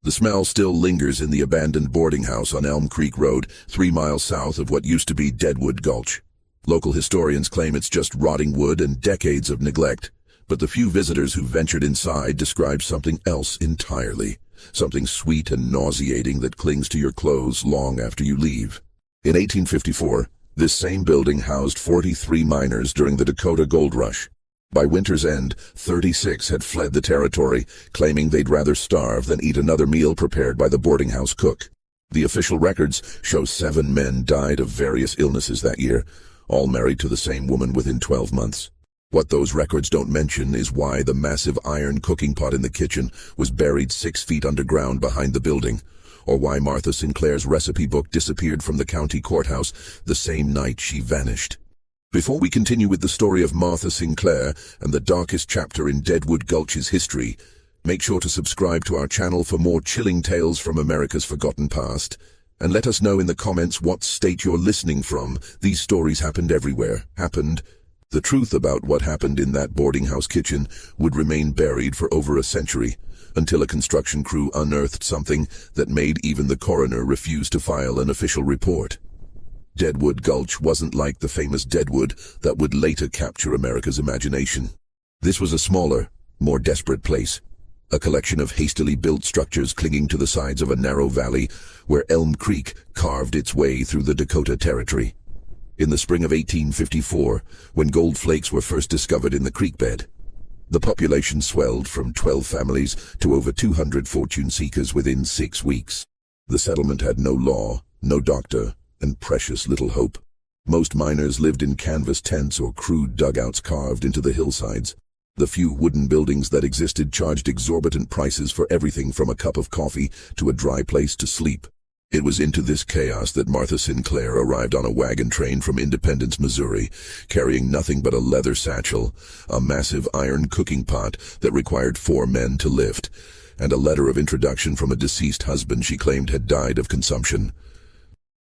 The smell still lingers in the abandoned boarding house on Elm Creek Road, 3 miles south of what used to be Deadwood Gulch. Local historians claim it's just rotting wood and decades of neglect, but the few visitors who ventured inside describe something else entirely, something sweet and nauseating that clings to your clothes long after you leave. In 1854, this same building housed 43 miners during the Dakota Gold Rush. By winter's end, 36 had fled the territory, claiming they'd rather starve than eat another meal prepared by the boarding house cook. The official records show 7 men died of various illnesses that year, all married to the same woman within 12 months. What those records don't mention is why the massive iron cooking pot in the kitchen was buried 6 feet underground behind the building, or why Martha Sinclair's recipe book disappeared from the county courthouse the same night she vanished. Before we continue with the story of Martha Sinclair and the darkest chapter in Deadwood Gulch's history, make sure to subscribe to our channel for more chilling tales from America's forgotten past, and let us know in the comments what state you're listening from. These stories happened everywhere. The truth about what happened in that boarding house kitchen would remain buried for over a century, until a construction crew unearthed something that made even the coroner refuse to file an official report. Deadwood Gulch wasn't like the famous Deadwood that would later capture America's imagination. This was a smaller, more desperate place, a collection of hastily built structures clinging to the sides of a narrow valley where Elm Creek carved its way through the Dakota Territory. In the spring of 1854, when gold flakes were first discovered in the creek bed, the population swelled from 12 families to over 200 fortune seekers within 6 weeks. The settlement had no law, no doctor, and precious little hope. Most miners lived in canvas tents or crude dugouts carved into the hillsides. The few wooden buildings that existed charged exorbitant prices for everything from a cup of coffee to a dry place to sleep. It was into this chaos that Martha Sinclair arrived on a wagon train from Independence, Missouri, carrying nothing but a leather satchel, a massive iron cooking pot that required 4 men to lift, and a letter of introduction from a deceased husband she claimed had died of consumption.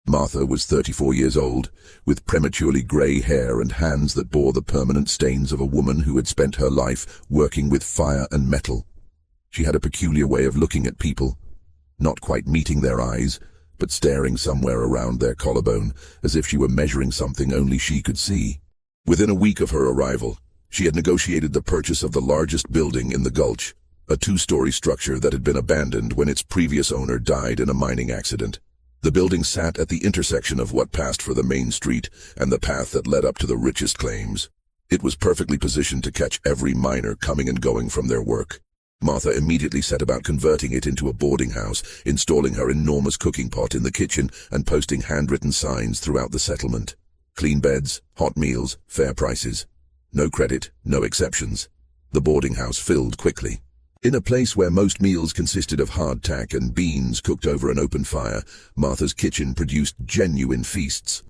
Martha was 34 years old, with prematurely gray hair and hands that bore the permanent stains of a woman who had spent her life working with fire and metal. She had a peculiar way of looking at people, not quite meeting their eyes, but staring somewhere around their collarbone, as if she were measuring something only she could see. Within a week of her arrival, she had negotiated the purchase of the largest building in the Gulch, a 2-story structure that had been abandoned when its previous owner died in a mining accident. The building sat at the intersection of what passed for the main street and the path that led up to the richest claims. It was perfectly positioned to catch every miner coming and going from their work. Martha immediately set about converting it into a boarding house, installing her enormous cooking pot in the kitchen and posting handwritten signs throughout the settlement. Clean beds, hot meals, fair prices. No credit, no exceptions. The boarding house filled quickly. In a place where most meals consisted of hardtack and beans cooked over an open fire, Martha's kitchen produced genuine feasts.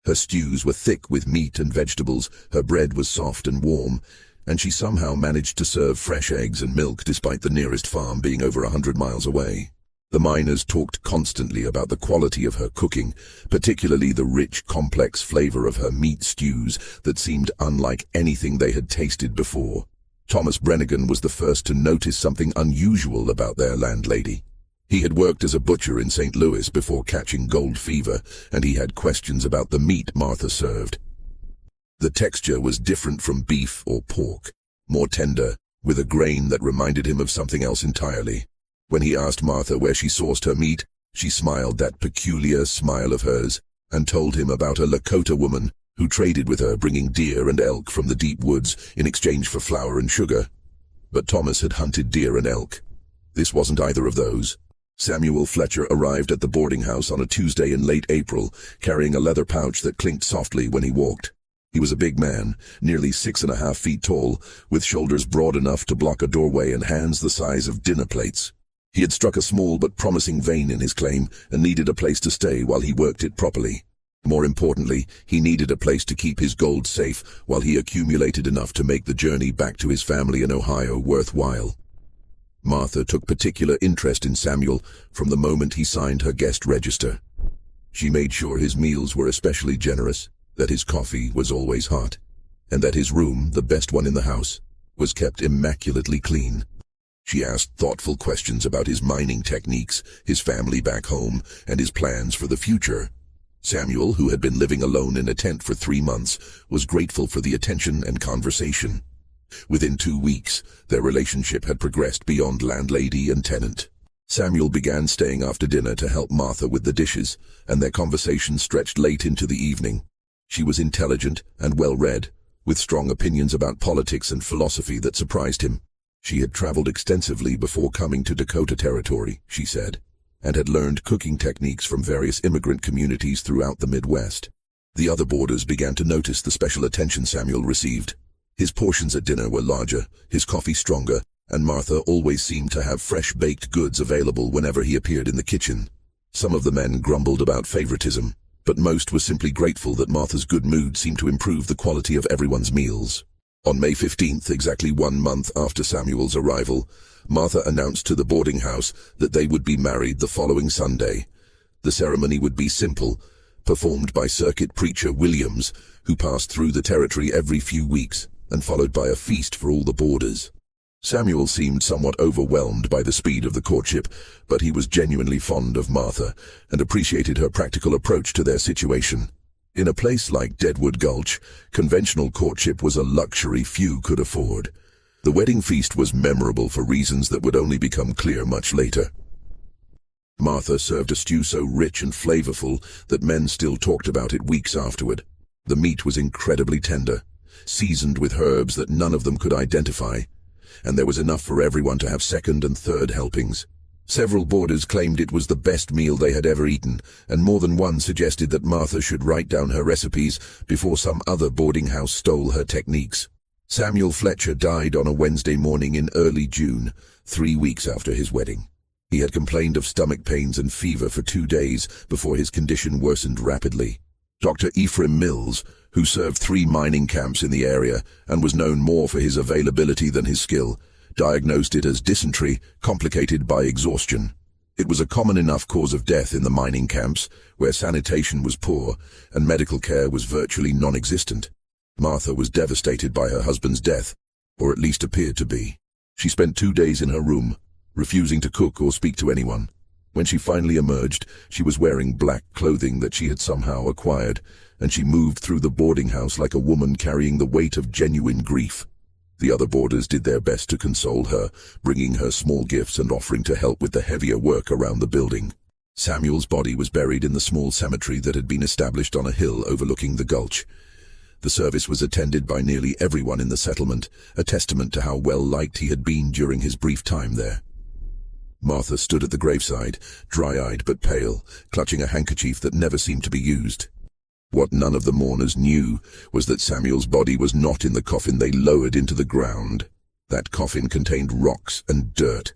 Her stews were thick with meat and vegetables, her bread was soft and warm, and she somehow managed to serve fresh eggs and milk despite the nearest farm being over 100 miles away. The miners talked constantly about the quality of her cooking, particularly the rich, complex flavor of her meat stews that seemed unlike anything they had tasted before. Thomas Brennigan was the first to notice something unusual about their landlady. He had worked as a butcher in St. Louis before catching gold fever, and he had questions about the meat Martha served. The texture was different from beef or pork, more tender, with a grain that reminded him of something else entirely. When he asked Martha where she sourced her meat, she smiled that peculiar smile of hers and told him about a Lakota woman who traded with her, bringing deer and elk from the deep woods in exchange for flour and sugar. But Thomas had hunted deer and elk. This wasn't either of those. Samuel Fletcher arrived at the boarding house on a Tuesday in late April, carrying a leather pouch that clinked softly when he walked. He was a big man, nearly 6.5 feet tall, with shoulders broad enough to block a doorway and hands the size of dinner plates. He had struck a small but promising vein in his claim and needed a place to stay while he worked it properly. More importantly, he needed a place to keep his gold safe while he accumulated enough to make the journey back to his family in Ohio worthwhile. Martha took particular interest in Samuel from the moment he signed her guest register. She made sure his meals were especially generous, that his coffee was always hot, and that his room, the best one in the house, was kept immaculately clean. She asked thoughtful questions about his mining techniques, his family back home, and his plans for the future. Samuel, who had been living alone in a tent for 3 months, was grateful for the attention and conversation. Within 2 weeks, their relationship had progressed beyond landlady and tenant. Samuel began staying after dinner to help Martha with the dishes, and their conversation stretched late into the evening. She was intelligent and well-read, with strong opinions about politics and philosophy that surprised him. She had traveled extensively before coming to Dakota Territory, she said, and had learned cooking techniques from various immigrant communities throughout the Midwest. The other boarders began to notice the special attention Samuel received. His portions at dinner were larger, his coffee stronger, and Martha always seemed to have fresh baked goods available whenever he appeared in the kitchen. Some of the men grumbled about favoritism, but most were simply grateful that Martha's good mood seemed to improve the quality of everyone's meals. On May 15th, exactly 1 month after Samuel's arrival, Martha announced to the boarding house that they would be married the following Sunday. The ceremony would be simple, performed by circuit preacher Williams, who passed through the territory every few weeks, and followed by a feast for all the boarders. Samuel seemed somewhat overwhelmed by the speed of the courtship, but he was genuinely fond of Martha and appreciated her practical approach to their situation. In a place like Deadwood Gulch, conventional courtship was a luxury few could afford. The wedding feast was memorable for reasons that would only become clear much later. Martha served a stew so rich and flavorful that men still talked about it weeks afterward. The meat was incredibly tender, seasoned with herbs that none of them could identify, and there was enough for everyone to have second and third helpings. Several boarders claimed it was the best meal they had ever eaten, and more than one suggested that Martha should write down her recipes before some other boarding house stole her techniques. Samuel Fletcher died on a Wednesday morning in early June, 3 weeks after his wedding. He had complained of stomach pains and fever for 2 days before his condition worsened rapidly. Dr. Ephraim Mills, who served 3 mining camps in the area and was known more for his availability than his skill, diagnosed it as dysentery complicated by exhaustion. It was a common enough cause of death in the mining camps, where sanitation was poor and medical care was virtually non-existent. Martha was devastated by her husband's death, or at least appeared to be. She spent 2 days in her room, refusing to cook or speak to anyone. When she finally emerged, she was wearing black clothing that she had somehow acquired, and she moved through the boarding house like a woman carrying the weight of genuine grief. The other boarders did their best to console her, bringing her small gifts and offering to help with the heavier work around the building. Samuel's body was buried in the small cemetery that had been established on a hill overlooking the gulch. The service was attended by nearly everyone in the settlement, a testament to how well-liked he had been during his brief time there. Martha stood at the graveside, dry-eyed but pale, clutching a handkerchief that never seemed to be used. What none of the mourners knew was that Samuel's body was not in the coffin they lowered into the ground. That coffin contained rocks and dirt,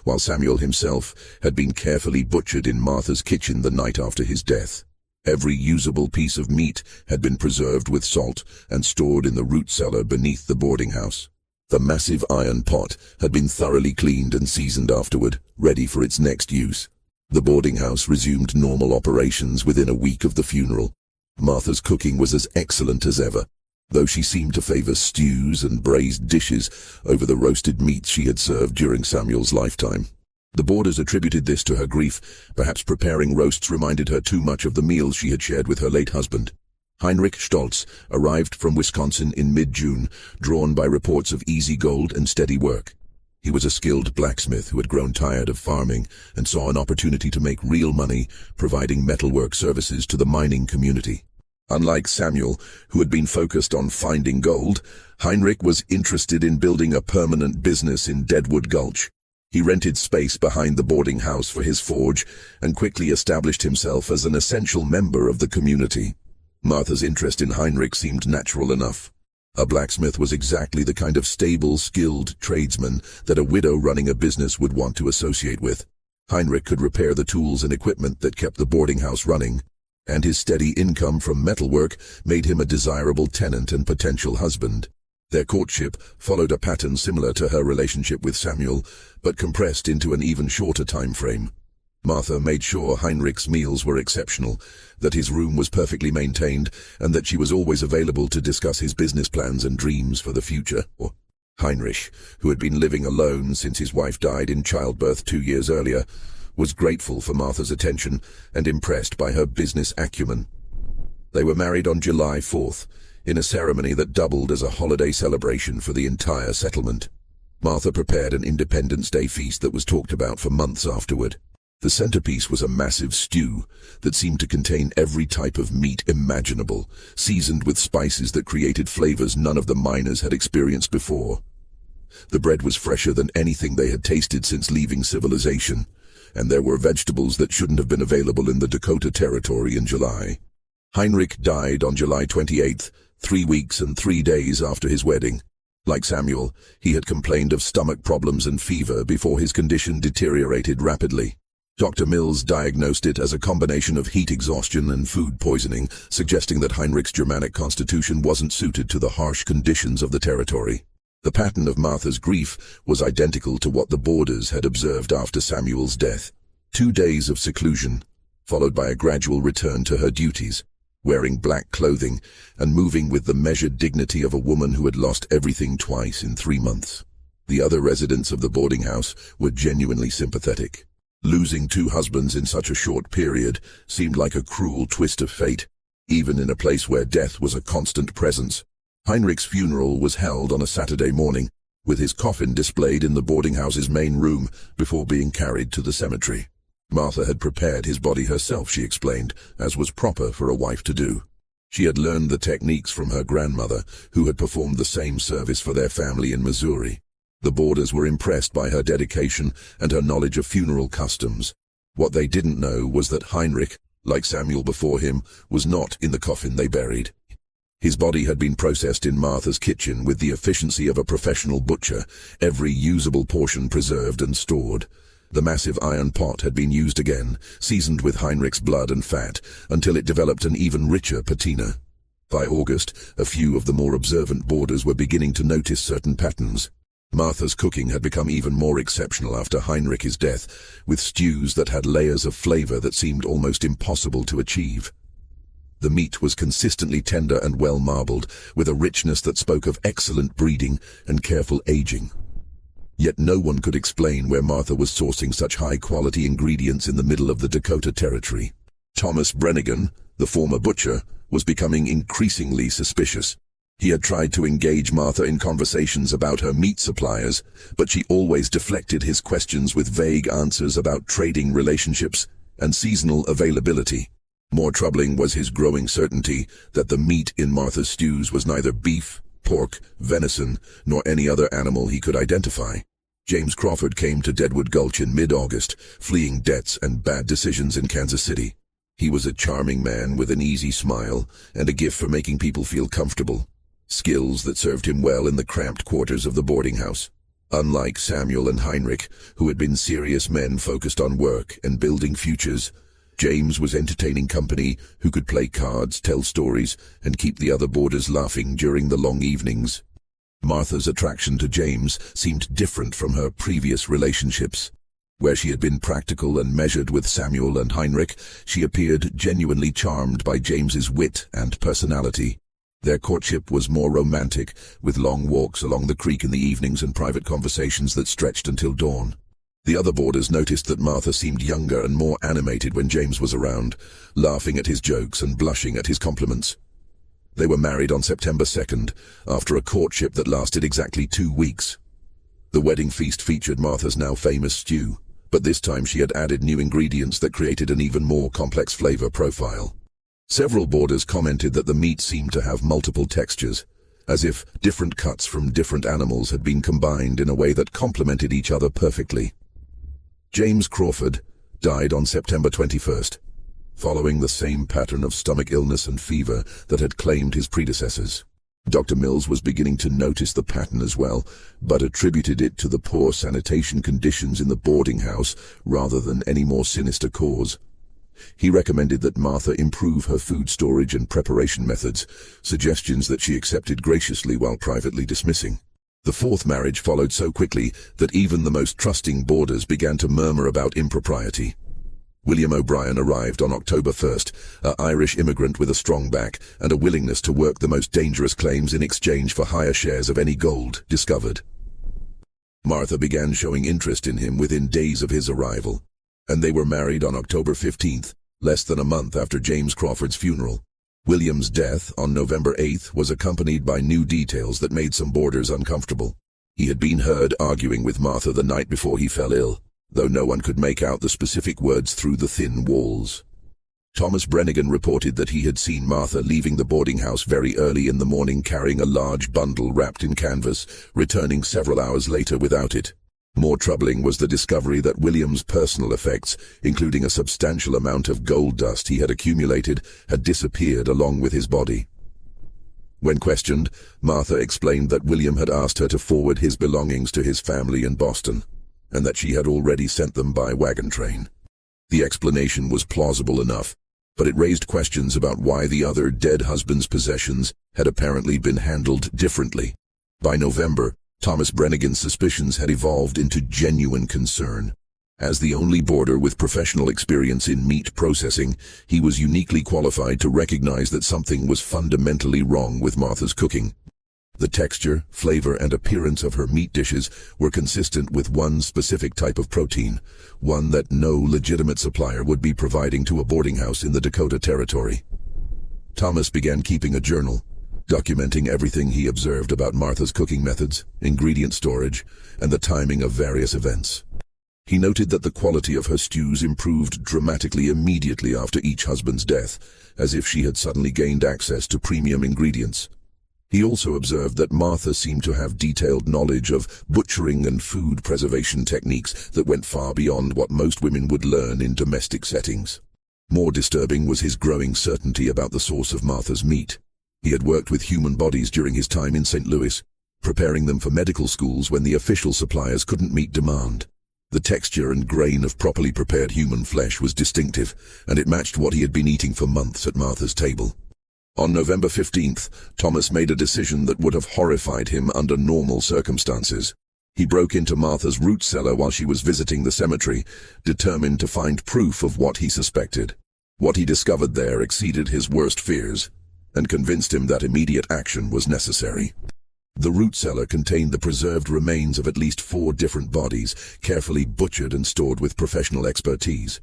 while Samuel himself had been carefully butchered in Martha's kitchen the night after his death. Every usable piece of meat had been preserved with salt and stored in the root cellar beneath the boarding house. The massive iron pot had been thoroughly cleaned and seasoned afterward, ready for its next use. The boarding house resumed normal operations within a week of the funeral. Martha's cooking was as excellent as ever, though she seemed to favor stews and braised dishes over the roasted meats she had served during Samuel's lifetime. The boarders attributed this to her grief. Perhaps preparing roasts reminded her too much of the meals she had shared with her late husband. Heinrich Stoltz arrived from Wisconsin in mid-June, drawn by reports of easy gold and steady work. He was a skilled blacksmith who had grown tired of farming and saw an opportunity to make real money providing metalwork services to the mining community. Unlike Samuel, who had been focused on finding gold, Heinrich was interested in building a permanent business in Deadwood Gulch. He rented space behind the boarding house for his forge and quickly established himself as an essential member of the community. Martha's interest in Heinrich seemed natural enough. A blacksmith was exactly the kind of stable, skilled tradesman that a widow running a business would want to associate with. Heinrich could repair the tools and equipment that kept the boarding house running, and his steady income from metalwork made him a desirable tenant and potential husband. Their courtship followed a pattern similar to her relationship with Samuel, but compressed into an even shorter time frame. Martha made sure Heinrich's meals were exceptional, that his room was perfectly maintained, and that she was always available to discuss his business plans and dreams for the future. Heinrich, who had been living alone since his wife died in childbirth 2 years earlier, was grateful for Martha's attention and impressed by her business acumen. They were married on July 4th, in a ceremony that doubled as a holiday celebration for the entire settlement. Martha prepared an Independence Day feast that was talked about for months afterward. The centerpiece was a massive stew that seemed to contain every type of meat imaginable, seasoned with spices that created flavors none of the miners had experienced before. The bread was fresher than anything they had tasted since leaving civilization, and there were vegetables that shouldn't have been available in the Dakota Territory in July. Heinrich died on July 28th, 3 weeks and 3 days after his wedding. Like Samuel, he had complained of stomach problems and fever before his condition deteriorated rapidly. Dr. Mills diagnosed it as a combination of heat exhaustion and food poisoning, suggesting that Heinrich's Germanic constitution wasn't suited to the harsh conditions of the territory. The pattern of Martha's grief was identical to what the boarders had observed after Samuel's death. 2 days of seclusion, followed by a gradual return to her duties, wearing black clothing and moving with the measured dignity of a woman who had lost everything twice in 3 months. The other residents of the boarding house were genuinely sympathetic. Losing 2 husbands in such a short period seemed like a cruel twist of fate, even in a place where death was a constant presence. Heinrich's funeral was held on a Saturday morning, with his coffin displayed in the boarding house's main room before being carried to the cemetery. Martha had prepared his body herself, she explained, as was proper for a wife to do. She had learned the techniques from her grandmother, who had performed the same service for their family in Missouri. The boarders were impressed by her dedication and her knowledge of funeral customs. What they didn't know was that Heinrich, like Samuel before him, was not in the coffin they buried. His body had been processed in Martha's kitchen with the efficiency of a professional butcher, every usable portion preserved and stored. The massive iron pot had been used again, seasoned with Heinrich's blood and fat, until it developed an even richer patina. By August, a few of the more observant boarders were beginning to notice certain patterns. Martha's cooking had become even more exceptional after Heinrich's death, with stews that had layers of flavor that seemed almost impossible to achieve. The meat was consistently tender and well marbled, with a richness that spoke of excellent breeding and careful aging. Yet no one could explain where Martha was sourcing such high-quality ingredients in the middle of the Dakota Territory. Thomas Brennigan, the former butcher, was becoming increasingly suspicious. He had tried to engage Martha in conversations about her meat suppliers, but she always deflected his questions with vague answers about trading relationships and seasonal availability. More troubling was his growing certainty that the meat in Martha's stews was neither beef, pork, venison, nor any other animal he could identify. James Crawford came to Deadwood Gulch in mid-August, fleeing debts and bad decisions in Kansas City. He was a charming man with an easy smile and a gift for making people feel comfortable, skills that served him well in the cramped quarters of the boarding house. Unlike Samuel and Heinrich, who had been serious men focused on work and building futures, James was entertaining company who could play cards, tell stories, and keep the other boarders laughing during the long evenings. Martha's attraction to James seemed different from her previous relationships. Where she had been practical and measured with Samuel and Heinrich, she appeared genuinely charmed by James's wit and personality. Their courtship was more romantic, with long walks along the creek in the evenings and private conversations that stretched until dawn. The other boarders noticed that Martha seemed younger and more animated when James was around, laughing at his jokes and blushing at his compliments. They were married on September 2nd, after a courtship that lasted exactly 2 weeks. The wedding feast featured Martha's now famous stew, but this time she had added new ingredients that created an even more complex flavor profile. Several boarders commented that the meat seemed to have multiple textures, as if different cuts from different animals had been combined in a way that complemented each other perfectly. James Crawford died on September 21st, following the same pattern of stomach illness and fever that had claimed his predecessors. Dr. Mills was beginning to notice the pattern as well, but attributed it to the poor sanitation conditions in the boarding house rather than any more sinister cause. He recommended that Martha improve her food storage and preparation methods, suggestions that she accepted graciously while privately dismissing. The fourth marriage followed so quickly that even the most trusting boarders began to murmur about impropriety. William O'Brien arrived on October 1st, an Irish immigrant with a strong back and a willingness to work the most dangerous claims in exchange for higher shares of any gold discovered. Martha began showing interest in him within days of his arrival, and they were married on October 15th, less than a month after James Crawford's funeral. William's death on November 8th was accompanied by new details that made some boarders uncomfortable. He had been heard arguing with Martha the night before he fell ill, though no one could make out the specific words through the thin walls. Thomas Brennigan reported that he had seen Martha leaving the boarding house very early in the morning carrying a large bundle wrapped in canvas, returning several hours later without it. More troubling was the discovery that William's personal effects, including a substantial amount of gold dust he had accumulated, had disappeared along with his body. When questioned, Martha explained that William had asked her to forward his belongings to his family in Boston, and that she had already sent them by wagon train. The explanation was plausible enough, but it raised questions about why the other dead husband's possessions had apparently been handled differently. By November, Thomas Brennigan's suspicions had evolved into genuine concern. As the only boarder with professional experience in meat processing, he was uniquely qualified to recognize that something was fundamentally wrong with Martha's cooking. The texture, flavor, and appearance of her meat dishes were consistent with one specific type of protein, one that no legitimate supplier would be providing to a boarding house in the Dakota Territory. Thomas began keeping a journal, documenting everything he observed about Martha's cooking methods, ingredient storage, and the timing of various events. He noted that the quality of her stews improved dramatically immediately after each husband's death, as if she had suddenly gained access to premium ingredients. He also observed that Martha seemed to have detailed knowledge of butchering and food preservation techniques that went far beyond what most women would learn in domestic settings. More disturbing was his growing certainty about the source of Martha's meat. He had worked with human bodies during his time in St. Louis, preparing them for medical schools when the official suppliers couldn't meet demand. The texture and grain of properly prepared human flesh was distinctive, and it matched what he had been eating for months at Martha's table. On November 15th, Thomas made a decision that would have horrified him under normal circumstances. He broke into Martha's root cellar while she was visiting the cemetery, determined to find proof of what he suspected. What he discovered there exceeded his worst fears, and convinced him that immediate action was necessary. The root cellar contained the preserved remains of at least 4 different bodies, carefully butchered and stored with professional expertise.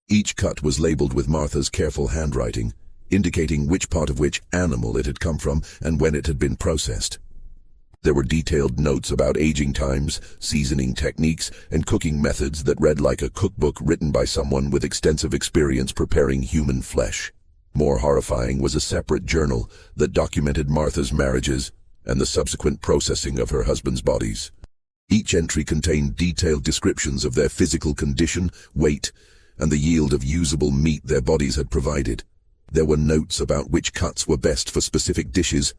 Each cut was labeled with Martha's careful handwriting, indicating which part of which animal it had come from and when it had been processed. There were detailed notes about aging times, seasoning techniques, and cooking methods that read like a cookbook written by someone with extensive experience preparing human flesh. More horrifying was a separate journal that documented Martha's marriages and the subsequent processing of her husband's bodies. Each entry contained detailed descriptions of their physical condition, weight, and the yield of usable meat their bodies had provided. There were notes about which cuts were best for specific dishes,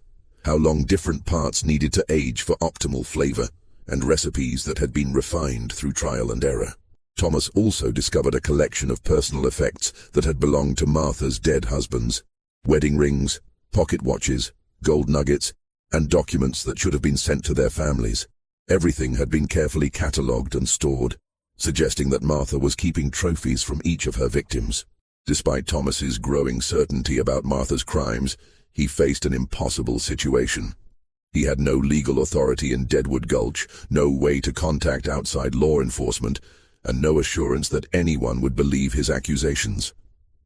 how long different parts needed to age for optimal flavor, and recipes that had been refined through trial and error. Thomas also discovered a collection of personal effects that had belonged to Martha's dead husbands: wedding rings, pocket watches, gold nuggets, and documents that should have been sent to their families. Everything had been carefully catalogued and stored, suggesting that Martha was keeping trophies from each of her victims. Despite Thomas's growing certainty about Martha's crimes, he faced an impossible situation. He had no legal authority in Deadwood Gulch, no way to contact outside law enforcement, and no assurance that anyone would believe his accusations.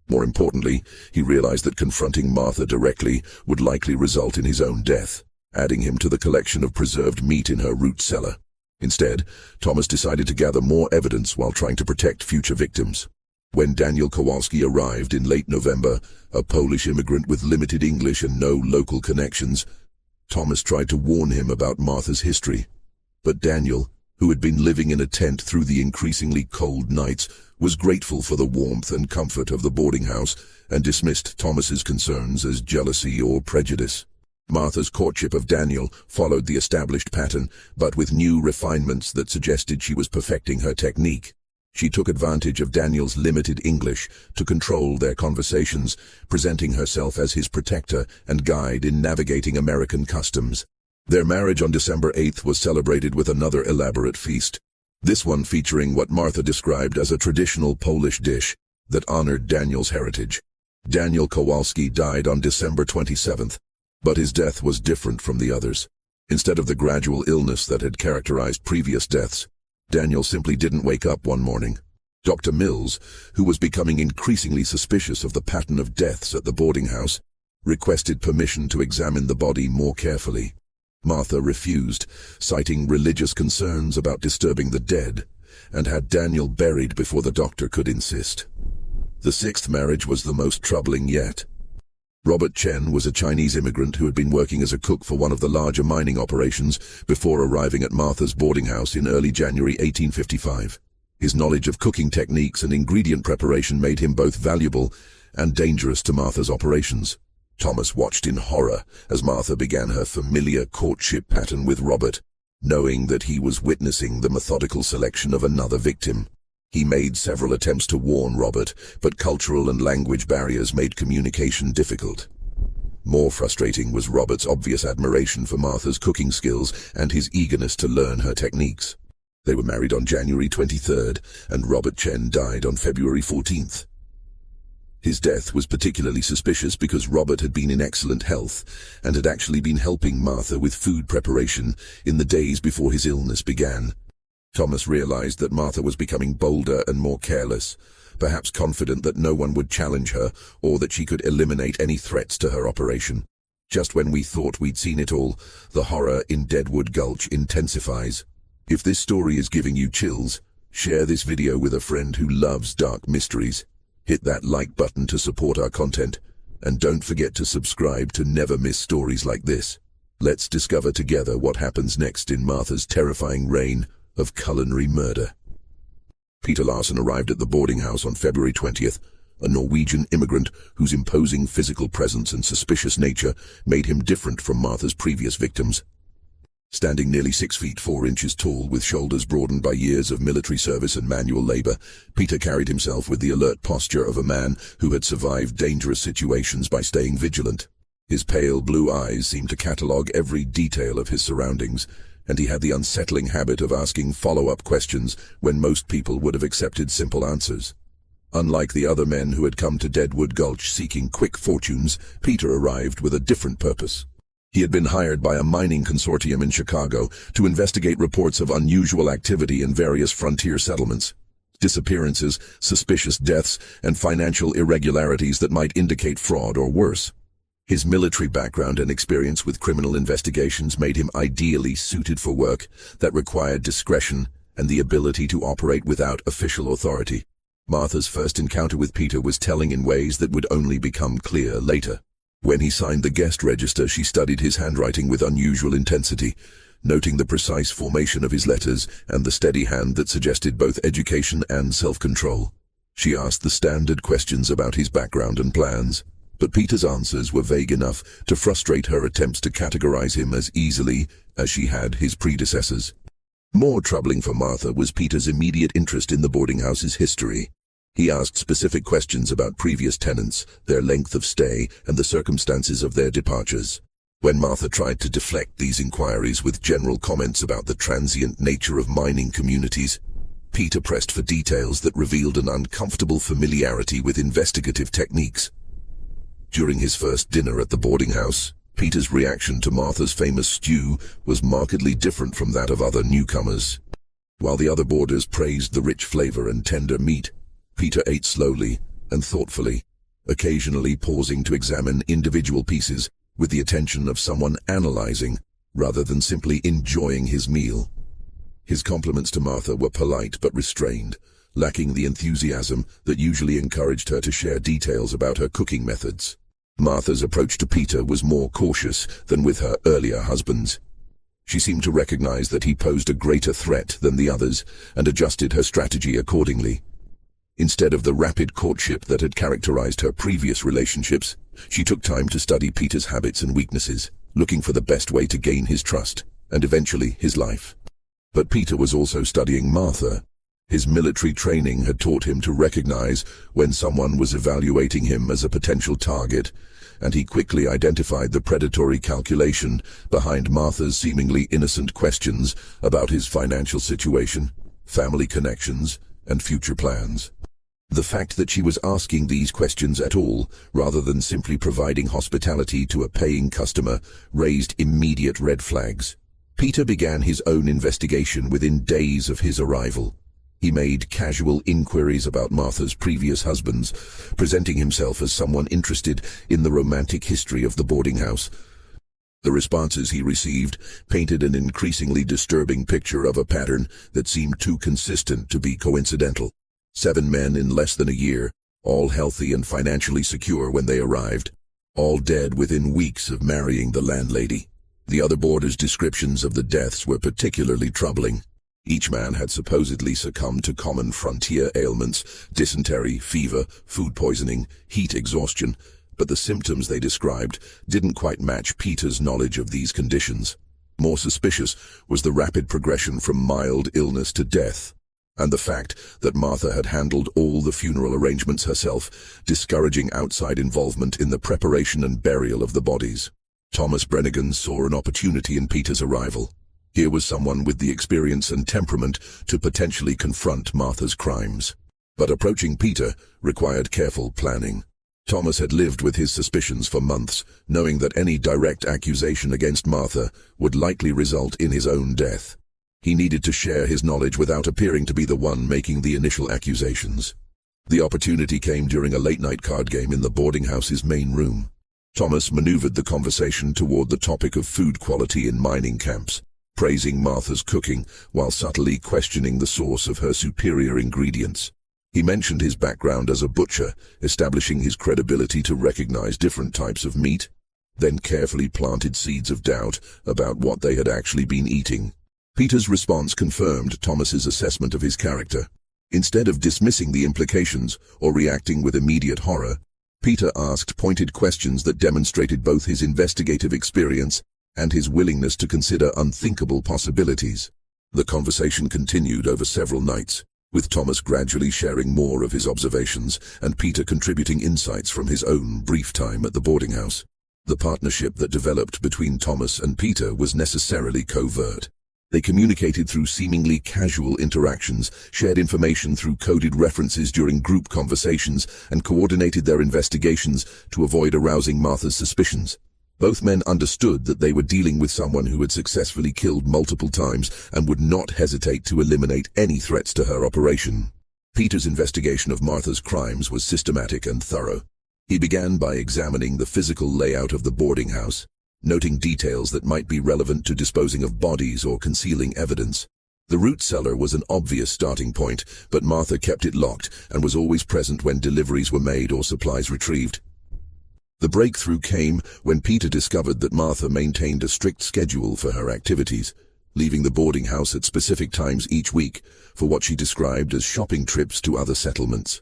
More importantly, he realized that confronting Martha directly would likely result in his own death, adding him to the collection of preserved meat in her root cellar. Instead, Thomas decided to gather more evidence while trying to protect future victims. When Daniel Kowalski arrived in late November, a Polish immigrant with limited English and no local connections, Thomas tried to warn him about Martha's history. But Daniel, who had been living in a tent through the increasingly cold nights, was grateful for the warmth and comfort of the boarding house and dismissed Thomas's concerns as jealousy or prejudice. Martha's courtship of Daniel followed the established pattern, but with new refinements that suggested she was perfecting her technique. She took advantage of Daniel's limited English to control their conversations, presenting herself as his protector and guide in navigating American customs. Their marriage on December 8th was celebrated with another elaborate feast, this one featuring what Martha described as a traditional Polish dish, that honored Daniel's heritage. Daniel Kowalski died on December 27th, but his death was different from the others. Instead of the gradual illness that had characterized previous deaths, Daniel simply didn't wake up one morning. Dr. Mills, who was becoming increasingly suspicious of the pattern of deaths at the boarding house, requested permission to examine the body more carefully. Martha refused, citing religious concerns about disturbing the dead, and had Daniel buried before the doctor could insist. The sixth marriage was the most troubling yet. Robert Chen was a Chinese immigrant who had been working as a cook for one of the larger mining operations before arriving at Martha's boarding house in early January 1855. His knowledge of cooking techniques and ingredient preparation made him both valuable and dangerous to Martha's operations. Thomas watched in horror as Martha began her familiar courtship pattern with Robert, knowing that he was witnessing the methodical selection of another victim. He made several attempts to warn Robert, but cultural and language barriers made communication difficult. More frustrating was Robert's obvious admiration for Martha's cooking skills and his eagerness to learn her techniques. They were married on January 23rd, and Robert Chen died on February 14th. His death was particularly suspicious because Robert had been in excellent health and had actually been helping Martha with food preparation in the days before his illness began. Thomas realized that Martha was becoming bolder and more careless, perhaps confident that no one would challenge her or that she could eliminate any threats to her operation. Just when we thought we'd seen it all, the horror in Deadwood Gulch intensifies. If this story is giving you chills, share this video with a friend who loves dark mysteries. Hit that like button to support our content, and don't forget to subscribe to never miss stories like this. Let's discover together what happens next in Martha's terrifying reign of culinary murder. Peter Larsen arrived at the boarding house on February 20th, a Norwegian immigrant whose imposing physical presence and suspicious nature made him different from Martha's previous victims. Standing nearly 6 feet 4 inches tall with shoulders broadened by years of military service and manual labor, Peter carried himself with the alert posture of a man who had survived dangerous situations by staying vigilant. His pale blue eyes seemed to catalogue every detail of his surroundings, and he had the unsettling habit of asking follow-up questions when most people would have accepted simple answers. Unlike the other men who had come to Deadwood Gulch seeking quick fortunes, Peter arrived with a different purpose. He had been hired by a mining consortium in Chicago to investigate reports of unusual activity in various frontier settlements. Disappearances, suspicious deaths, and financial irregularities that might indicate fraud or worse. His military background and experience with criminal investigations made him ideally suited for work that required discretion and the ability to operate without official authority. Martha's first encounter with Peter was telling in ways that would only become clear later. When he signed the guest register, she studied his handwriting with unusual intensity, noting the precise formation of his letters and the steady hand that suggested both education and self-control. She asked the standard questions about his background and plans, but Peter's answers were vague enough to frustrate her attempts to categorize him as easily as she had his predecessors. More troubling for Martha was Peter's immediate interest in the boarding house's history. He asked specific questions about previous tenants, their length of stay, and the circumstances of their departures. When Martha tried to deflect these inquiries with general comments about the transient nature of mining communities, Peter pressed for details that revealed an uncomfortable familiarity with investigative techniques. During his first dinner at the boarding house, Peter's reaction to Martha's famous stew was markedly different from that of other newcomers. While the other boarders praised the rich flavor and tender meat, Peter ate slowly and thoughtfully, occasionally pausing to examine individual pieces with the attention of someone analyzing rather than simply enjoying his meal. His compliments to Martha were polite but restrained, lacking the enthusiasm that usually encouraged her to share details about her cooking methods. Martha's approach to Peter was more cautious than with her earlier husbands. She seemed to recognize that he posed a greater threat than the others and adjusted her strategy accordingly. Instead of the rapid courtship that had characterized her previous relationships, she took time to study Peter's habits and weaknesses, looking for the best way to gain his trust, and eventually his life. But Peter was also studying Martha. His military training had taught him to recognize when someone was evaluating him as a potential target, and he quickly identified the predatory calculation behind Martha's seemingly innocent questions about his financial situation, family connections, and future plans. The fact that she was asking these questions at all, rather than simply providing hospitality to a paying customer, raised immediate red flags. Peter began his own investigation within days of his arrival. He made casual inquiries about Martha's previous husbands, presenting himself as someone interested in the romantic history of the boarding house. The responses he received painted an increasingly disturbing picture of a pattern that seemed too consistent to be coincidental. 7 men in less than a year, all healthy and financially secure when they arrived, all dead within weeks of marrying the landlady. The other boarders' descriptions of the deaths were particularly troubling. Each man had supposedly succumbed to common frontier ailments, dysentery, fever, food poisoning, heat exhaustion, but the symptoms they described didn't quite match Peter's knowledge of these conditions. More suspicious was the rapid progression from mild illness to death, and the fact that Martha had handled all the funeral arrangements herself, discouraging outside involvement in the preparation and burial of the bodies. Thomas Brennigan saw an opportunity in Peter's arrival. Here was someone with the experience and temperament to potentially confront Martha's crimes. But approaching Peter required careful planning. Thomas had lived with his suspicions for months, knowing that any direct accusation against Martha would likely result in his own death. He needed to share his knowledge without appearing to be the one making the initial accusations. The opportunity came during a late-night card game in the boarding house's main room. Thomas maneuvered the conversation toward the topic of food quality in mining camps, praising Martha's cooking while subtly questioning the source of her superior ingredients. He mentioned his background as a butcher, establishing his credibility to recognize different types of meat, then carefully planted seeds of doubt about what they had actually been eating. Peter's response confirmed Thomas's assessment of his character. Instead of dismissing the implications or reacting with immediate horror, Peter asked pointed questions that demonstrated both his investigative experience and his willingness to consider unthinkable possibilities. The conversation continued over several nights, with Thomas gradually sharing more of his observations and Peter contributing insights from his own brief time at the boarding house. The partnership that developed between Thomas and Peter was necessarily covert. They communicated through seemingly casual interactions, shared information through coded references during group conversations, and coordinated their investigations to avoid arousing Martha's suspicions. Both men understood that they were dealing with someone who had successfully killed multiple times and would not hesitate to eliminate any threats to her operation. Peter's investigation of Martha's crimes was systematic and thorough. He began by examining the physical layout of the boarding house, noting details that might be relevant to disposing of bodies or concealing evidence. The root cellar was an obvious starting point, but Martha kept it locked and was always present when deliveries were made or supplies retrieved. The breakthrough came when Peter discovered that Martha maintained a strict schedule for her activities, leaving the boarding house at specific times each week for what she described as shopping trips to other settlements.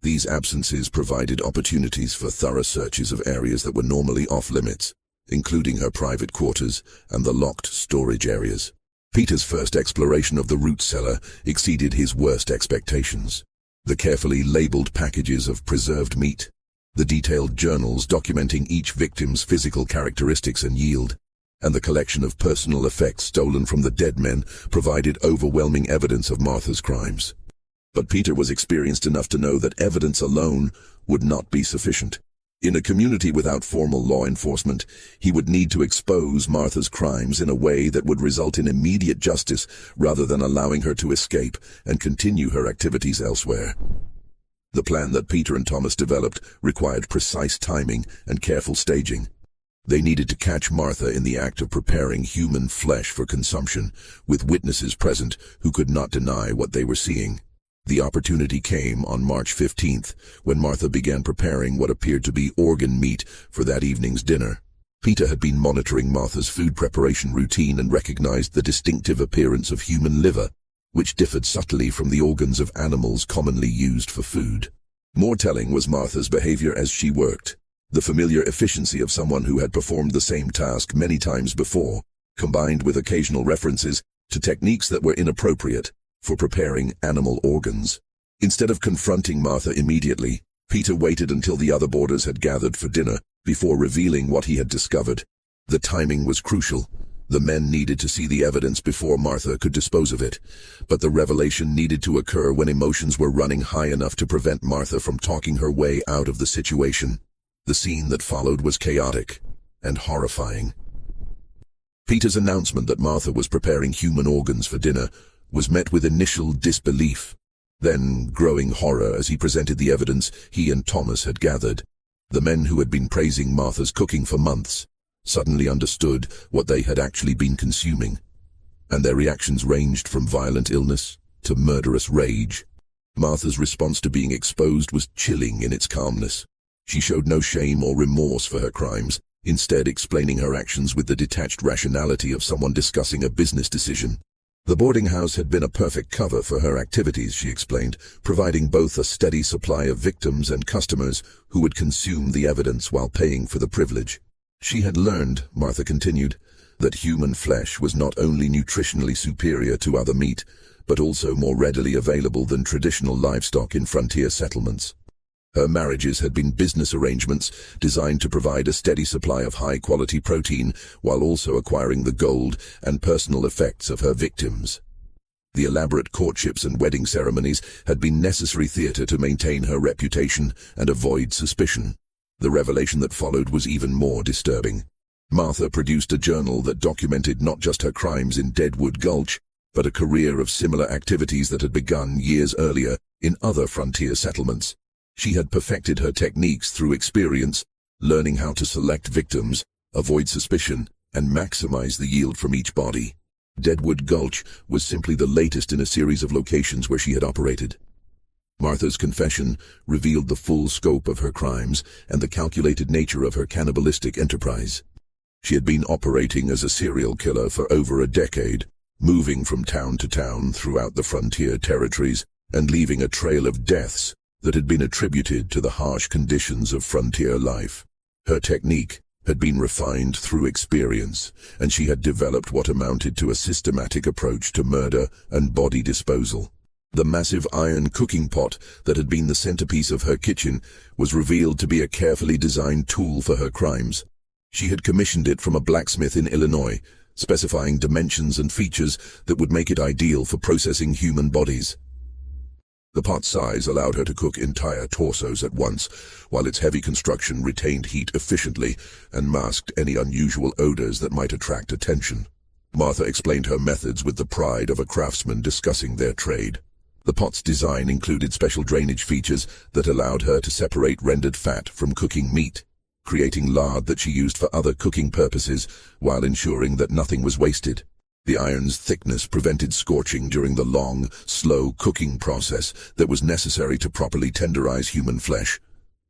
These absences provided opportunities for thorough searches of areas that were normally off-limits, including her private quarters and the locked storage areas. Peter's first exploration of the root cellar exceeded his worst expectations. The carefully labeled packages of preserved meat, the detailed journals documenting each victim's physical characteristics and yield, and the collection of personal effects stolen from the dead men provided overwhelming evidence of Martha's crimes. But Peter was experienced enough to know that evidence alone would not be sufficient. In a community without formal law enforcement, he would need to expose Martha's crimes in a way that would result in immediate justice rather than allowing her to escape and continue her activities elsewhere. The plan that Peter and Thomas developed required precise timing and careful staging. They needed to catch Martha in the act of preparing human flesh for consumption, with witnesses present who could not deny what they were seeing. The opportunity came on March 15th, when Martha began preparing what appeared to be organ meat for that evening's dinner. Peter had been monitoring Martha's food preparation routine and recognized the distinctive appearance of human liver, which differed subtly from the organs of animals commonly used for food. More telling was Martha's behavior as she worked. The familiar efficiency of someone who had performed the same task many times before, combined with occasional references to techniques that were inappropriate for preparing animal organs. Instead of confronting Martha immediately, Peter waited until the other boarders had gathered for dinner before revealing what he had discovered. The timing was crucial. The men needed to see the evidence before Martha could dispose of it, but the revelation needed to occur when emotions were running high enough to prevent Martha from talking her way out of the situation. The scene that followed was chaotic and horrifying. Peter's announcement that Martha was preparing human organs for dinner was met with initial disbelief, then growing horror as he presented the evidence he and Thomas had gathered. The men who had been praising Martha's cooking for months suddenly understood what they had actually been consuming, and their reactions ranged from violent illness to murderous rage. Martha's response to being exposed was chilling in its calmness. She showed no shame or remorse for her crimes, instead explaining her actions with the detached rationality of someone discussing a business decision. The boarding house had been a perfect cover for her activities, she explained, providing both a steady supply of victims and customers who would consume the evidence while paying for the privilege. She had learned, Martha continued, that human flesh was not only nutritionally superior to other meat, but also more readily available than traditional livestock in frontier settlements. Her marriages had been business arrangements designed to provide a steady supply of high-quality protein while also acquiring the gold and personal effects of her victims. The elaborate courtships and wedding ceremonies had been necessary theater to maintain her reputation and avoid suspicion. The revelation that followed was even more disturbing. Martha produced a journal that documented not just her crimes in Deadwood Gulch, but a career of similar activities that had begun years earlier in other frontier settlements. She had perfected her techniques through experience, learning how to select victims, avoid suspicion, and maximize the yield from each body. Deadwood Gulch was simply the latest in a series of locations where she had operated. Martha's confession revealed the full scope of her crimes and the calculated nature of her cannibalistic enterprise. She had been operating as a serial killer for over a decade, moving from town to town throughout the frontier territories and leaving a trail of deaths that had been attributed to the harsh conditions of frontier life. Her technique had been refined through experience, and she had developed what amounted to a systematic approach to murder and body disposal. The massive iron cooking pot that had been the centerpiece of her kitchen was revealed to be a carefully designed tool for her crimes. She had commissioned it from a blacksmith in Illinois, specifying dimensions and features that would make it ideal for processing human bodies. The pot's size allowed her to cook entire torsos at once, while its heavy construction retained heat efficiently and masked any unusual odors that might attract attention. Martha explained her methods with the pride of a craftsman discussing their trade. The pot's design included special drainage features that allowed her to separate rendered fat from cooking meat, creating lard that she used for other cooking purposes while ensuring that nothing was wasted. The iron's thickness prevented scorching during the long, slow cooking process that was necessary to properly tenderize human flesh,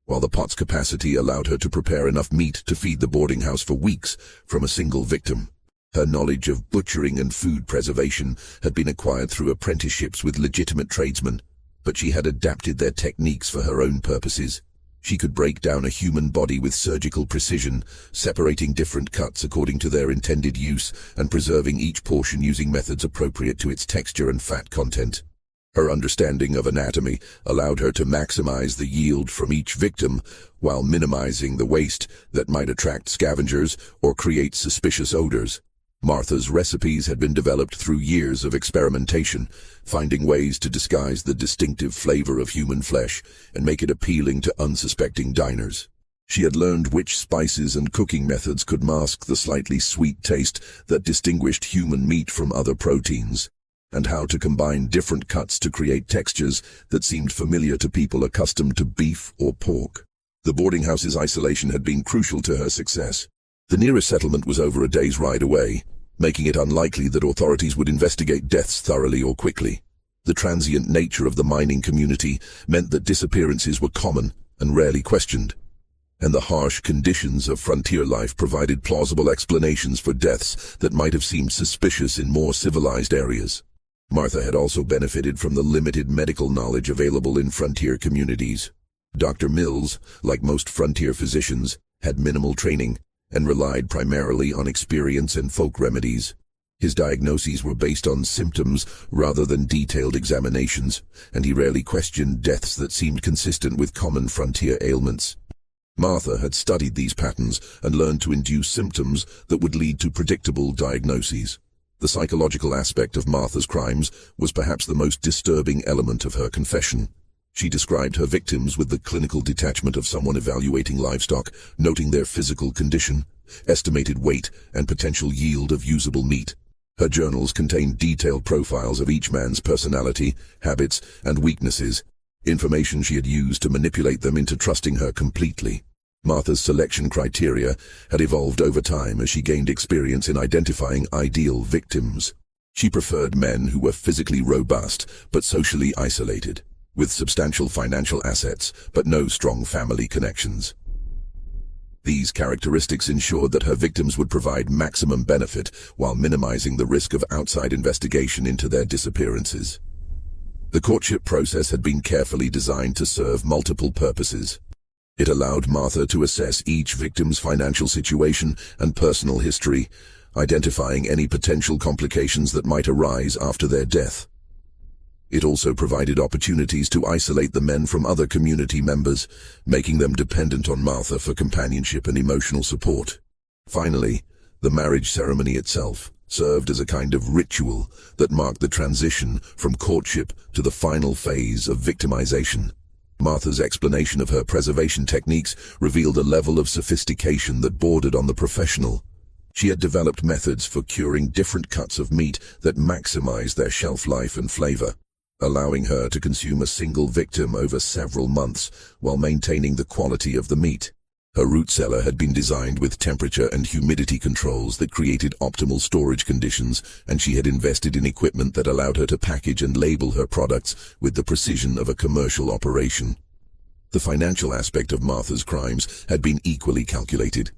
while the pot's capacity allowed her to prepare enough meat to feed the boarding house for weeks from a single victim. Her knowledge of butchering and food preservation had been acquired through apprenticeships with legitimate tradesmen, but she had adapted their techniques for her own purposes. She could break down a human body with surgical precision, separating different cuts according to their intended use and preserving each portion using methods appropriate to its texture and fat content. Her understanding of anatomy allowed her to maximize the yield from each victim while minimizing the waste that might attract scavengers or create suspicious odors. Martha's recipes had been developed through years of experimentation, finding ways to disguise the distinctive flavor of human flesh and make it appealing to unsuspecting diners. She had learned which spices and cooking methods could mask the slightly sweet taste that distinguished human meat from other proteins, and how to combine different cuts to create textures that seemed familiar to people accustomed to beef or pork. The boarding house's isolation had been crucial to her success. The nearest settlement was over a day's ride away, making it unlikely that authorities would investigate deaths thoroughly or quickly. The transient nature of the mining community meant that disappearances were common and rarely questioned, and the harsh conditions of frontier life provided plausible explanations for deaths that might have seemed suspicious in more civilized areas. Martha had also benefited from the limited medical knowledge available in frontier communities. Dr. Mills, like most frontier physicians, had minimal training and relied primarily on experience and folk remedies. His diagnoses were based on symptoms rather than detailed examinations, and he rarely questioned deaths that seemed consistent with common frontier ailments. Martha had studied these patterns and learned to induce symptoms that would lead to predictable diagnoses. The psychological aspect of Martha's crimes was perhaps the most disturbing element of her confession. She described her victims with the clinical detachment of someone evaluating livestock, noting their physical condition, estimated weight, and potential yield of usable meat. Her journals contained detailed profiles of each man's personality, habits, and weaknesses, information she had used to manipulate them into trusting her completely. Martha's selection criteria had evolved over time as she gained experience in identifying ideal victims. She preferred men who were physically robust but socially isolated, with substantial financial assets but no strong family connections. These characteristics ensured that her victims would provide maximum benefit while minimizing the risk of outside investigation into their disappearances. The courtship process had been carefully designed to serve multiple purposes. It allowed Martha to assess each victim's financial situation and personal history, identifying any potential complications that might arise after their death. It also provided opportunities to isolate the men from other community members, making them dependent on Martha for companionship and emotional support. Finally, the marriage ceremony itself served as a kind of ritual that marked the transition from courtship to the final phase of victimization. Martha's explanation of her preservation techniques revealed a level of sophistication that bordered on the professional. She had developed methods for curing different cuts of meat that maximized their shelf life and flavor, allowing her to consume a single victim over several months while maintaining the quality of the meat. Her root cellar had been designed with temperature and humidity controls that created optimal storage conditions, and she had invested in equipment that allowed her to package and label her products with the precision of a commercial operation. The financial aspect of Martha's crimes had been equally calculated.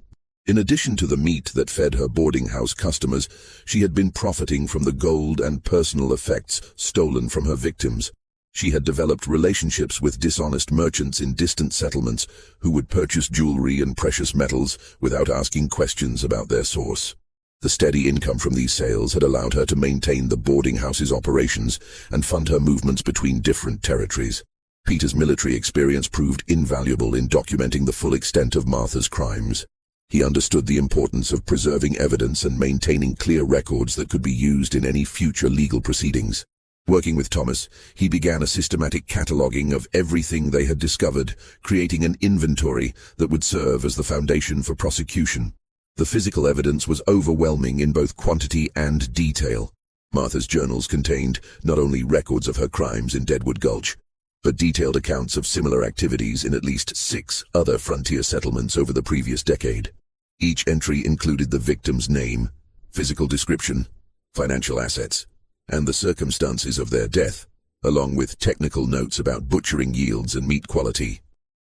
In addition to the meat that fed her boarding house customers, she had been profiting from the gold and personal effects stolen from her victims. She had developed relationships with dishonest merchants in distant settlements who would purchase jewelry and precious metals without asking questions about their source. The steady income from these sales had allowed her to maintain the boarding house's operations and fund her movements between different territories. Peter's military experience proved invaluable in documenting the full extent of Martha's crimes. He understood the importance of preserving evidence and maintaining clear records that could be used in any future legal proceedings. Working with Thomas, he began a systematic cataloging of everything they had discovered, creating an inventory that would serve as the foundation for prosecution. The physical evidence was overwhelming in both quantity and detail. Martha's journals contained not only records of her crimes in Deadwood Gulch, but detailed accounts of similar activities in at least 6 other frontier settlements over the previous decade. Each entry included the victim's name, physical description, financial assets, and the circumstances of their death, along with technical notes about butchering yields and meat quality.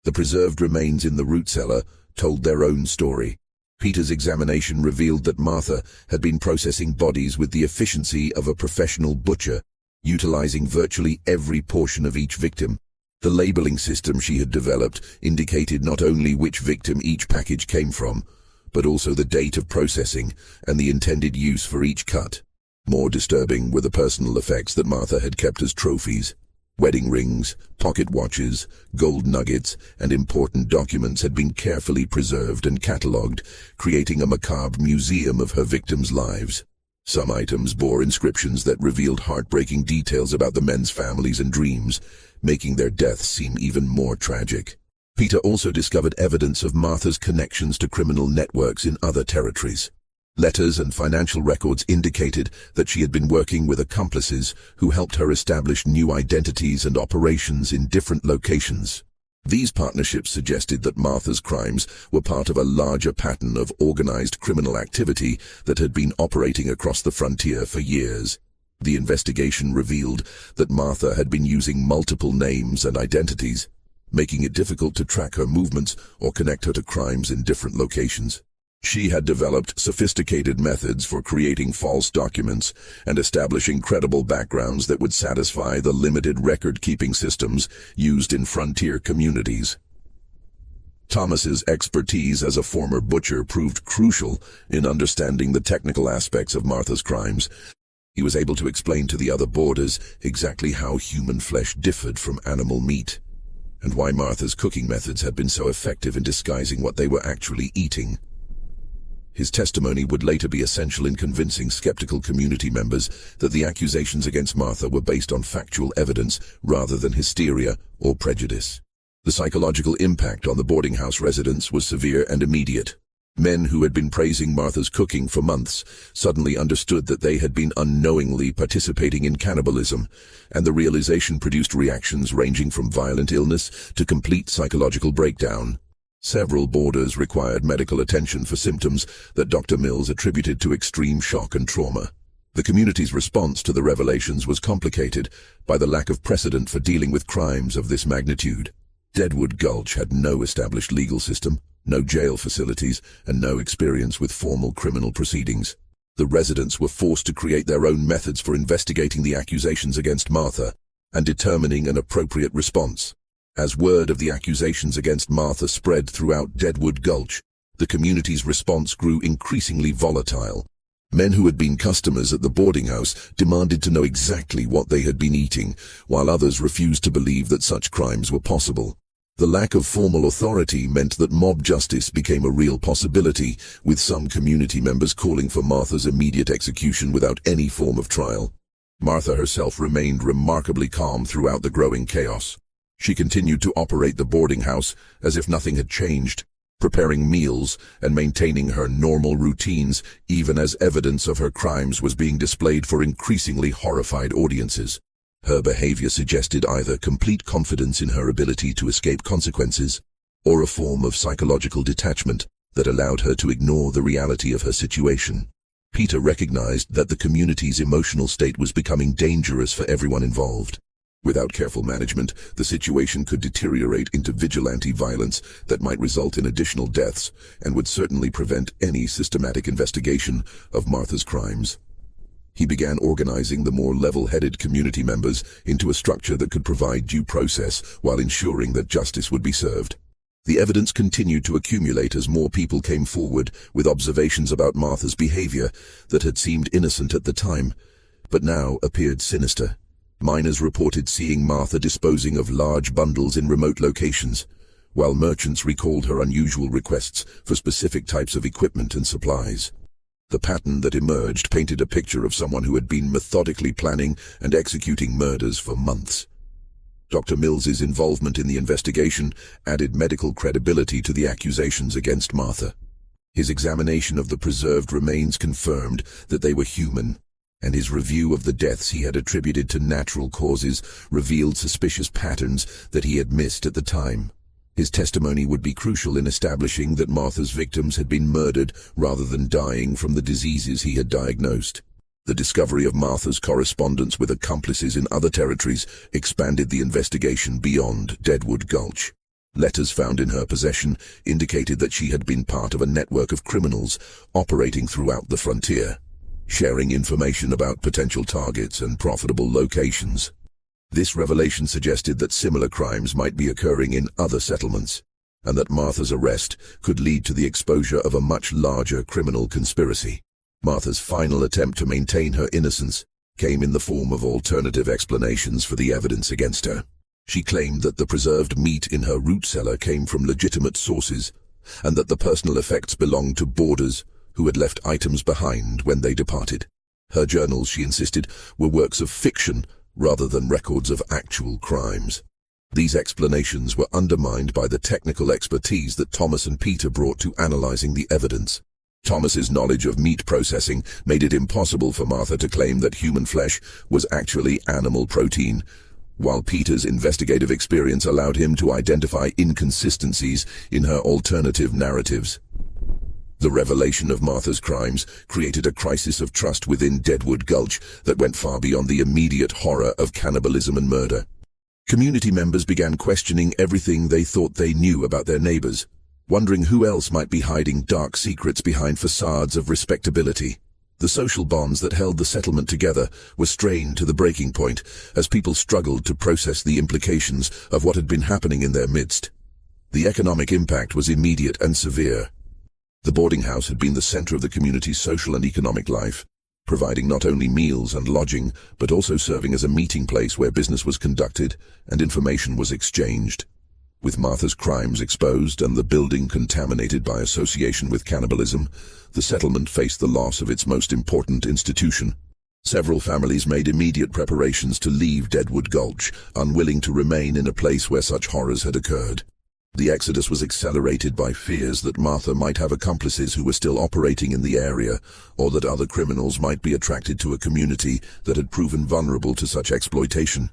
The preserved remains in the root cellar told their own story. Peter's examination revealed that Martha had been processing bodies with the efficiency of a professional butcher, utilizing virtually every portion of each victim. The labeling system she had developed indicated not only which victim each package came from, but also the date of processing and the intended use for each cut. More disturbing were the personal effects that Martha had kept as trophies. Wedding rings, pocket watches, gold nuggets, and important documents had been carefully preserved and catalogued, creating a macabre museum of her victims' lives. Some items bore inscriptions that revealed heartbreaking details about the men's families and dreams, making their deaths seem even more tragic. Peter also discovered evidence of Martha's connections to criminal networks in other territories. Letters and financial records indicated that she had been working with accomplices who helped her establish new identities and operations in different locations. These partnerships suggested that Martha's crimes were part of a larger pattern of organized criminal activity that had been operating across the frontier for years. The investigation revealed that Martha had been using multiple names and identities, making it difficult to track her movements or connect her to crimes in different locations. She had developed sophisticated methods for creating false documents and establishing credible backgrounds that would satisfy the limited record-keeping systems used in frontier communities. Thomas's expertise as a former butcher proved crucial in understanding the technical aspects of Martha's crimes. He was able to explain to the other boarders exactly how human flesh differed from animal meat. and why Martha's cooking methods had been so effective in disguising what they were actually eating. His testimony would later be essential in convincing skeptical community members that the accusations against Martha were based on factual evidence rather than hysteria or prejudice. The psychological impact on the boarding house residents was severe and immediate. Men who had been praising Martha's cooking for months suddenly understood that they had been unknowingly participating in cannibalism, and the realization produced reactions ranging from violent illness to complete psychological breakdown. Several boarders required medical attention for symptoms that Dr. Mills attributed to extreme shock and trauma. The community's response to the revelations was complicated by the lack of precedent for dealing with crimes of this magnitude. Deadwood Gulch had no established legal system, no jail facilities, and no experience with formal criminal proceedings. The residents were forced to create their own methods for investigating the accusations against Martha and determining an appropriate response. As word of the accusations against Martha spread throughout Deadwood Gulch, the community's response grew increasingly volatile. Men who had been customers at the boarding house demanded to know exactly what they had been eating, while others refused to believe that such crimes were possible. The lack of formal authority meant that mob justice became a real possibility, with some community members calling for Martha's immediate execution without any form of trial. Martha herself remained remarkably calm throughout the growing chaos. She continued to operate the boarding house as if nothing had changed, preparing meals and maintaining her normal routines even as evidence of her crimes was being displayed for increasingly horrified audiences. Her behavior suggested either complete confidence in her ability to escape consequences or a form of psychological detachment that allowed her to ignore the reality of her situation. Peter recognized that the community's emotional state was becoming dangerous for everyone involved. Without careful management, the situation could deteriorate into vigilante violence that might result in additional deaths and would certainly prevent any systematic investigation of Martha's crimes. He began organizing the more level-headed community members into a structure that could provide due process while ensuring that justice would be served. The evidence continued to accumulate as more people came forward with observations about Martha's behavior that had seemed innocent at the time, but now appeared sinister. Miners reported seeing Martha disposing of large bundles in remote locations, while merchants recalled her unusual requests for specific types of equipment and supplies. The pattern that emerged painted a picture of someone who had been methodically planning and executing murders for months. Dr. Mills's involvement in the investigation added medical credibility to the accusations against Martha. His examination of the preserved remains confirmed that they were human, and his review of the deaths he had attributed to natural causes revealed suspicious patterns that he had missed at the time. His testimony would be crucial in establishing that Martha's victims had been murdered rather than dying from the diseases he had diagnosed. The discovery of Martha's correspondence with accomplices in other territories expanded the investigation beyond Deadwood Gulch. Letters found in her possession indicated that she had been part of a network of criminals operating throughout the frontier, sharing information about potential targets and profitable locations. This revelation suggested that similar crimes might be occurring in other settlements, and that Martha's arrest could lead to the exposure of a much larger criminal conspiracy. Martha's final attempt to maintain her innocence came in the form of alternative explanations for the evidence against her. She claimed that the preserved meat in her root cellar came from legitimate sources, and that the personal effects belonged to boarders who had left items behind when they departed. Her journals, she insisted, were works of fiction rather than records of actual crimes. These explanations were undermined by the technical expertise that Thomas and Peter brought to analyzing the evidence. Thomas's knowledge of meat processing made it impossible for Martha to claim that human flesh was actually animal protein, while Peter's investigative experience allowed him to identify inconsistencies in her alternative narratives. The revelation of Martha's crimes created a crisis of trust within Deadwood Gulch that went far beyond the immediate horror of cannibalism and murder. Community members began questioning everything they thought they knew about their neighbors, wondering who else might be hiding dark secrets behind facades of respectability. The social bonds that held the settlement together were strained to the breaking point as people struggled to process the implications of what had been happening in their midst. The economic impact was immediate and severe. The boarding house had been the center of the community's social and economic life, providing not only meals and lodging, but also serving as a meeting place where business was conducted and information was exchanged. With Martha's crimes exposed and the building contaminated by association with cannibalism, the settlement faced the loss of its most important institution. Several families made immediate preparations to leave Deadwood Gulch, unwilling to remain in a place where such horrors had occurred. The exodus was accelerated by fears that Martha might have accomplices who were still operating in the area, or that other criminals might be attracted to a community that had proven vulnerable to such exploitation.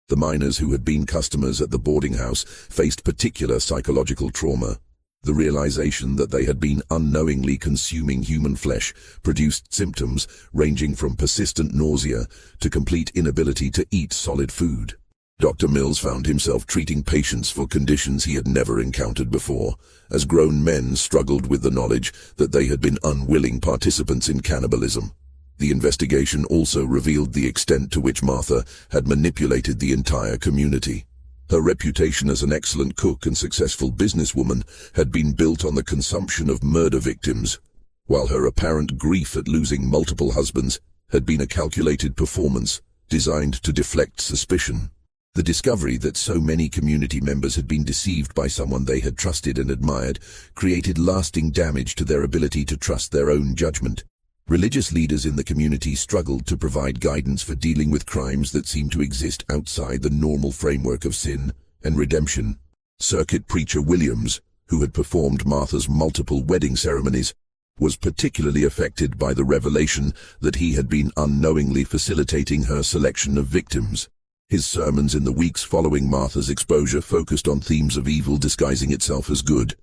The miners who had been customers at the boarding house faced particular psychological trauma. The realization that they had been unknowingly consuming human flesh produced symptoms ranging from persistent nausea to complete inability to eat solid food. Dr. Mills found himself treating patients for conditions he had never encountered before, as grown men struggled with the knowledge that they had been unwilling participants in cannibalism. The investigation also revealed the extent to which Martha had manipulated the entire community. Her reputation as an excellent cook and successful businesswoman had been built on the consumption of murder victims, while her apparent grief at losing multiple husbands had been a calculated performance designed to deflect suspicion. The discovery that so many community members had been deceived by someone they had trusted and admired created lasting damage to their ability to trust their own judgment. Religious leaders in the community struggled to provide guidance for dealing with crimes that seemed to exist outside the normal framework of sin and redemption. Circuit Preacher Williams, who had performed Martha's multiple wedding ceremonies, was particularly affected by the revelation that he had been unknowingly facilitating her selection of victims. His sermons in the weeks following Martha's exposure focused on themes of evil disguising itself as good,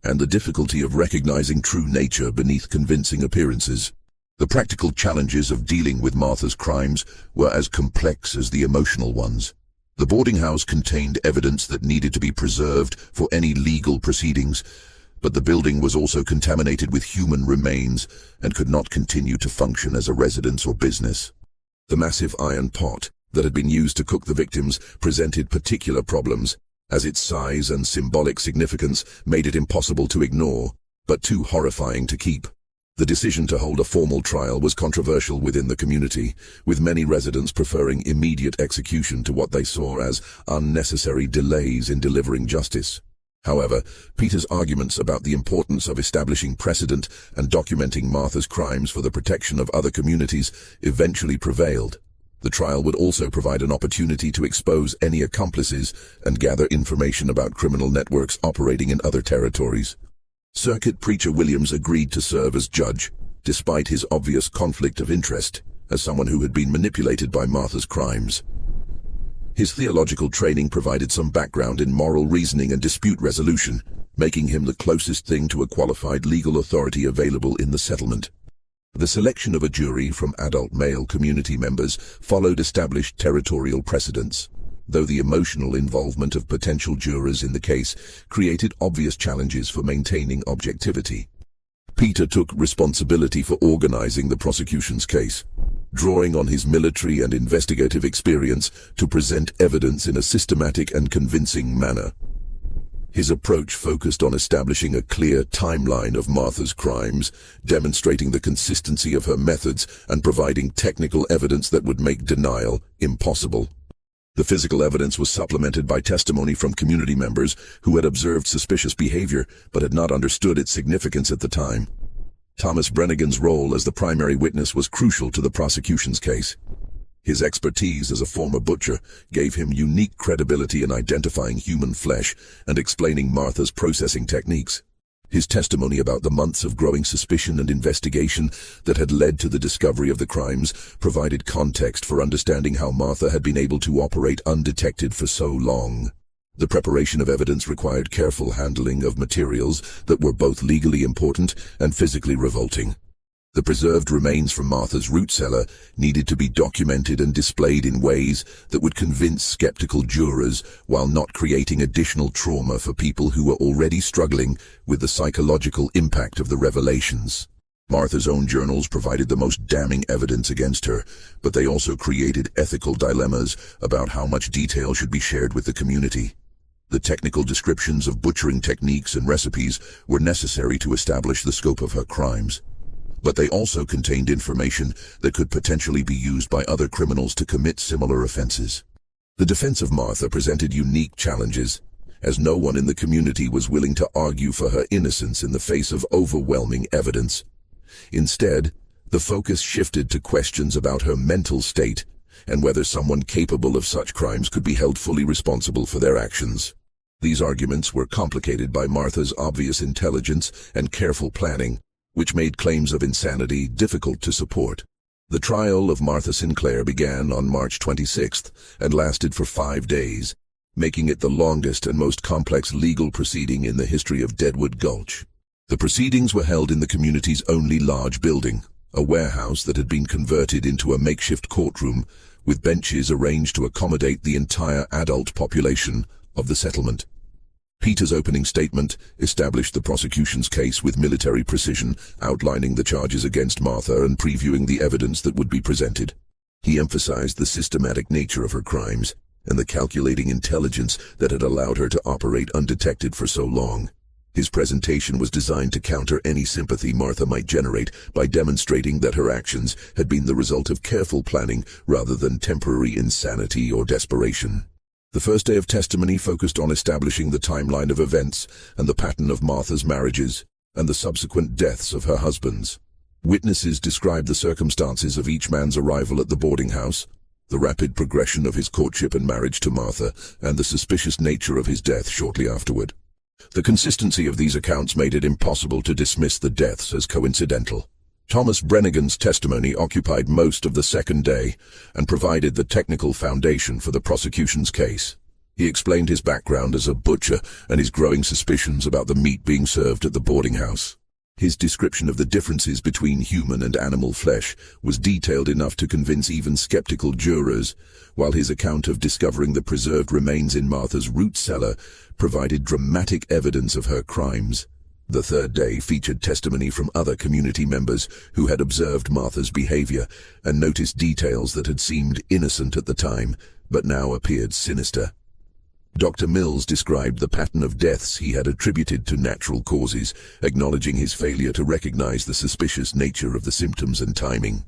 and the difficulty of recognizing true nature beneath convincing appearances. The practical challenges of dealing with Martha's crimes were as complex as the emotional ones. The boarding house contained evidence that needed to be preserved for any legal proceedings, but the building was also contaminated with human remains and could not continue to function as a residence or business. The massive iron pot that had been used to cook the victims presented particular problems, as its size and symbolic significance made it impossible to ignore, but too horrifying to keep. The decision to hold a formal trial was controversial within the community, with many residents preferring immediate execution to what they saw as unnecessary delays in delivering justice. However, Peter's arguments about the importance of establishing precedent and documenting Martha's crimes for the protection of other communities eventually prevailed. The trial would also provide an opportunity to expose any accomplices and gather information about criminal networks operating in other territories. Circuit Preacher Williams agreed to serve as judge, despite his obvious conflict of interest, as someone who had been manipulated by Martha's crimes. His theological training provided some background in moral reasoning and dispute resolution, making him the closest thing to a qualified legal authority available in the settlement. The selection of a jury from adult male community members followed established territorial precedents, though the emotional involvement of potential jurors in the case created obvious challenges for maintaining objectivity. Peter took responsibility for organizing the prosecution's case, drawing on his military and investigative experience to present evidence in a systematic and convincing manner. His approach focused on establishing a clear timeline of Martha's crimes, demonstrating the consistency of her methods and providing technical evidence that would make denial impossible. The physical evidence was supplemented by testimony from community members who had observed suspicious behavior but had not understood its significance at the time. Thomas Brennigan's role as the primary witness was crucial to the prosecution's case. His expertise as a former butcher gave him unique credibility in identifying human flesh and explaining Martha's processing techniques. His testimony about the months of growing suspicion and investigation that had led to the discovery of the crimes provided context for understanding how Martha had been able to operate undetected for so long. The preparation of evidence required careful handling of materials that were both legally important and physically revolting. The preserved remains from Martha's root cellar needed to be documented and displayed in ways that would convince skeptical jurors while not creating additional trauma for people who were already struggling with the psychological impact of the revelations. Martha's own journals provided the most damning evidence against her, but they also created ethical dilemmas about how much detail should be shared with the community. The technical descriptions of butchering techniques and recipes were necessary to establish the scope of her crimes, but they also contained information that could potentially be used by other criminals to commit similar offenses. The defense of Martha presented unique challenges. as no one in the community was willing to argue for her innocence in the face of overwhelming evidence. Instead, the focus shifted to questions about her mental state and whether someone capable of such crimes could be held fully responsible for their actions. These arguments were complicated by Martha's obvious intelligence and careful planning, which made claims of insanity difficult to support. The trial of Martha Sinclair began on March 26th and lasted for 5 days, making it the longest and most complex legal proceeding in the history of Deadwood Gulch. The proceedings were held in the community's only large building, a warehouse that had been converted into a makeshift courtroom with benches arranged to accommodate the entire adult population of the settlement. Peter's opening statement established the prosecution's case with military precision, outlining the charges against Martha and previewing the evidence that would be presented. He emphasized the systematic nature of her crimes and the calculating intelligence that had allowed her to operate undetected for so long. His presentation was designed to counter any sympathy Martha might generate by demonstrating that her actions had been the result of careful planning rather than temporary insanity or desperation. The first day of testimony focused on establishing the timeline of events and the pattern of Martha's marriages and the subsequent deaths of her husbands. Witnesses described the circumstances of each man's arrival at the boarding house, the rapid progression of his courtship and marriage to Martha, and the suspicious nature of his death shortly afterward. The consistency of these accounts made it impossible to dismiss the deaths as coincidental. Thomas Brennigan's testimony occupied most of the second day and provided the technical foundation for the prosecution's case. He explained his background as a butcher and his growing suspicions about the meat being served at the boarding house. His description of the differences between human and animal flesh was detailed enough to convince even skeptical jurors, while his account of discovering the preserved remains in Martha's root cellar provided dramatic evidence of her crimes. The third day featured testimony from other community members who had observed Martha's behavior and noticed details that had seemed innocent at the time, but now appeared sinister. Dr. Mills described the pattern of deaths he had attributed to natural causes, acknowledging his failure to recognize the suspicious nature of the symptoms and timing.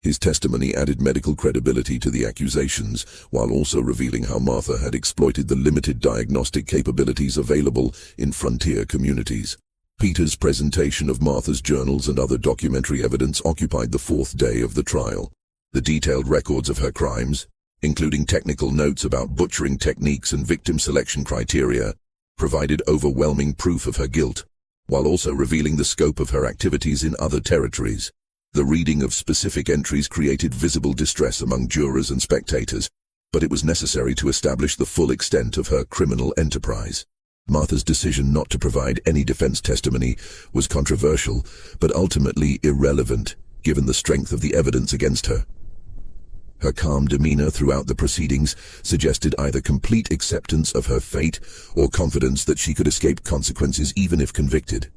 His testimony added medical credibility to the accusations, while also revealing how Martha had exploited the limited diagnostic capabilities available in frontier communities. Peter's presentation of Martha's journals and other documentary evidence occupied the fourth day of the trial. The detailed records of her crimes, including technical notes about butchering techniques and victim selection criteria, provided overwhelming proof of her guilt, while also revealing the scope of her activities in other territories. The reading of specific entries created visible distress among jurors and spectators, but it was necessary to establish the full extent of her criminal enterprise. Martha's decision not to provide any defense testimony was controversial, but ultimately irrelevant, given the strength of the evidence against her. Her calm demeanor throughout the proceedings suggested either complete acceptance of her fate or confidence that she could escape consequences even if convicted.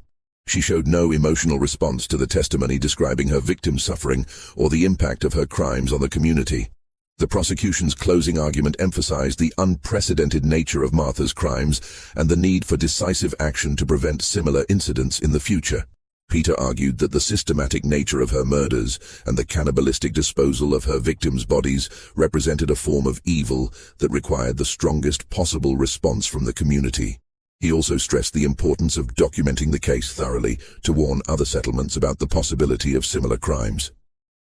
She showed no emotional response to the testimony describing her victim's suffering or the impact of her crimes on the community. The prosecution's closing argument emphasized the unprecedented nature of Martha's crimes and the need for decisive action to prevent similar incidents in the future. Peter argued that the systematic nature of her murders and the cannibalistic disposal of her victims' bodies represented a form of evil that required the strongest possible response from the community. He also stressed the importance of documenting the case thoroughly to warn other settlements about the possibility of similar crimes.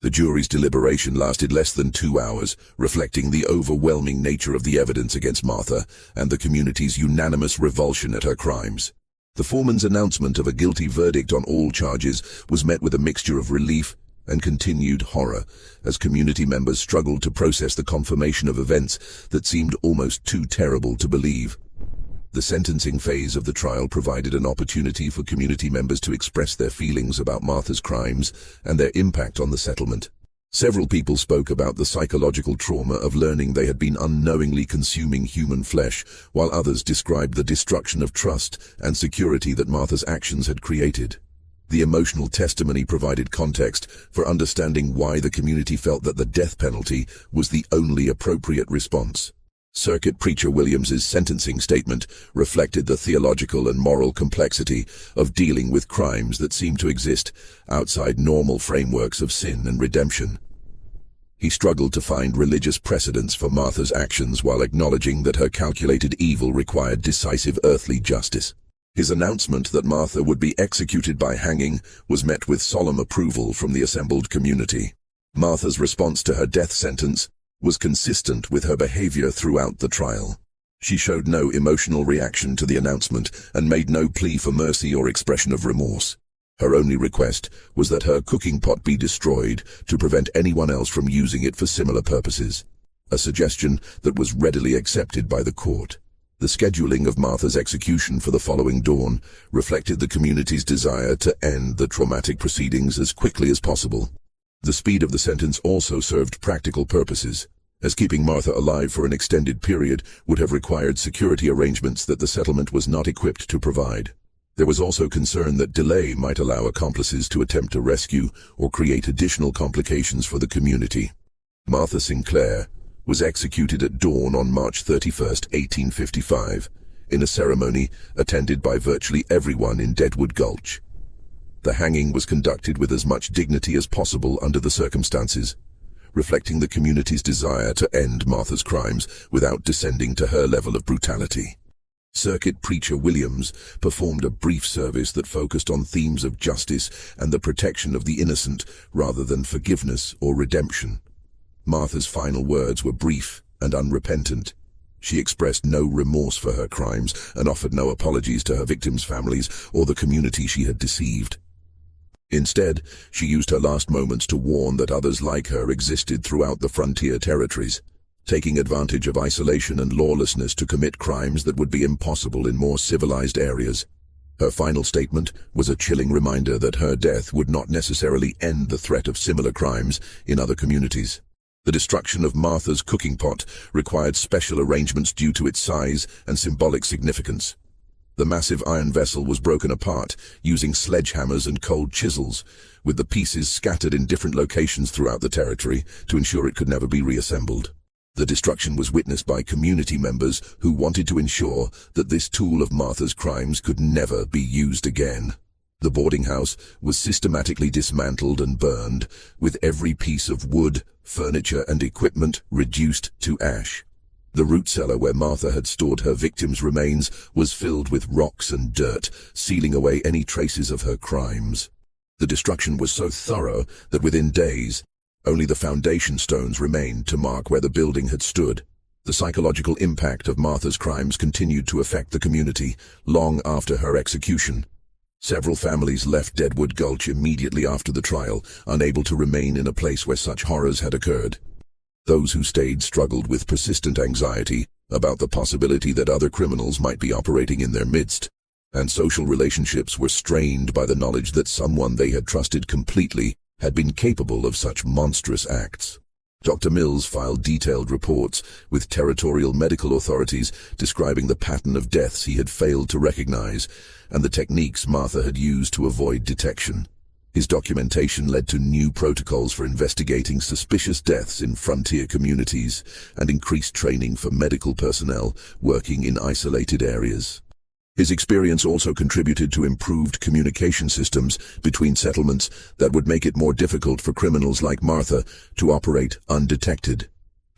The jury's deliberation lasted less than 2 hours, reflecting the overwhelming nature of the evidence against Martha and the community's unanimous revulsion at her crimes. The foreman's announcement of a guilty verdict on all charges was met with a mixture of relief and continued horror, as community members struggled to process the confirmation of events that seemed almost too terrible to believe. The sentencing phase of the trial provided an opportunity for community members to express their feelings about Martha's crimes and their impact on the settlement. Several people spoke about the psychological trauma of learning they had been unknowingly consuming human flesh, while others described the destruction of trust and security that Martha's actions had created. The emotional testimony provided context for understanding why the community felt that the death penalty was the only appropriate response. Circuit Preacher Williams's sentencing statement reflected the theological and moral complexity of dealing with crimes that seem to exist outside normal frameworks of sin and redemption. He struggled to find religious precedents for Martha's actions while acknowledging that her calculated evil required decisive earthly justice. His announcement that Martha would be executed by hanging was met with solemn approval from the assembled community. Martha's response to her death sentence was consistent with her behavior throughout the trial. She showed no emotional reaction to the announcement and made no plea for mercy or expression of remorse. Her only request was that her cooking pot be destroyed to prevent anyone else from using it for similar purposes, a suggestion that was readily accepted by the court. The scheduling of Martha's execution for the following dawn reflected the community's desire to end the traumatic proceedings as quickly as possible. The speed of the sentence also served practical purposes, as keeping Martha alive for an extended period would have required security arrangements that the settlement was not equipped to provide. There was also concern that delay might allow accomplices to attempt a rescue or create additional complications for the community. Martha Sinclair was executed at dawn on March 31, 1855, in a ceremony attended by virtually everyone in Deadwood Gulch. The hanging was conducted with as much dignity as possible under the circumstances, reflecting the community's desire to end Martha's crimes without descending to her level of brutality. Circuit Preacher Williams performed a brief service that focused on themes of justice and the protection of the innocent rather than forgiveness or redemption. Martha's final words were brief and unrepentant. She expressed no remorse for her crimes and offered no apologies to her victims' families or the community she had deceived. Instead, she used her last moments to warn that others like her existed throughout the frontier territories, taking advantage of isolation and lawlessness to commit crimes that would be impossible in more civilized areas. Her final statement was a chilling reminder that her death would not necessarily end the threat of similar crimes in other communities. The destruction of Martha's cooking pot required special arrangements due to its size and symbolic significance. The massive iron vessel was broken apart using sledgehammers and cold chisels, with the pieces scattered in different locations throughout the territory to ensure it could never be reassembled. The destruction was witnessed by community members who wanted to ensure that this tool of Martha's crimes could never be used again. The boarding house was systematically dismantled and burned, with every piece of wood, furniture, and equipment reduced to ash. The root cellar where Martha had stored her victims' remains was filled with rocks and dirt, sealing away any traces of her crimes. The destruction was so thorough that within days, only the foundation stones remained to mark where the building had stood. The psychological impact of Martha's crimes continued to affect the community long after her execution. Several families left Deadwood Gulch immediately after the trial, unable to remain in a place where such horrors had occurred. Those who stayed struggled with persistent anxiety about the possibility that other criminals might be operating in their midst, and social relationships were strained by the knowledge that someone they had trusted completely had been capable of such monstrous acts. Dr. Mills filed detailed reports with territorial medical authorities describing the pattern of deaths he had failed to recognize and the techniques Martha had used to avoid detection. His documentation led to new protocols for investigating suspicious deaths in frontier communities and increased training for medical personnel working in isolated areas. His experience also contributed to improved communication systems between settlements that would make it more difficult for criminals like Martha to operate undetected.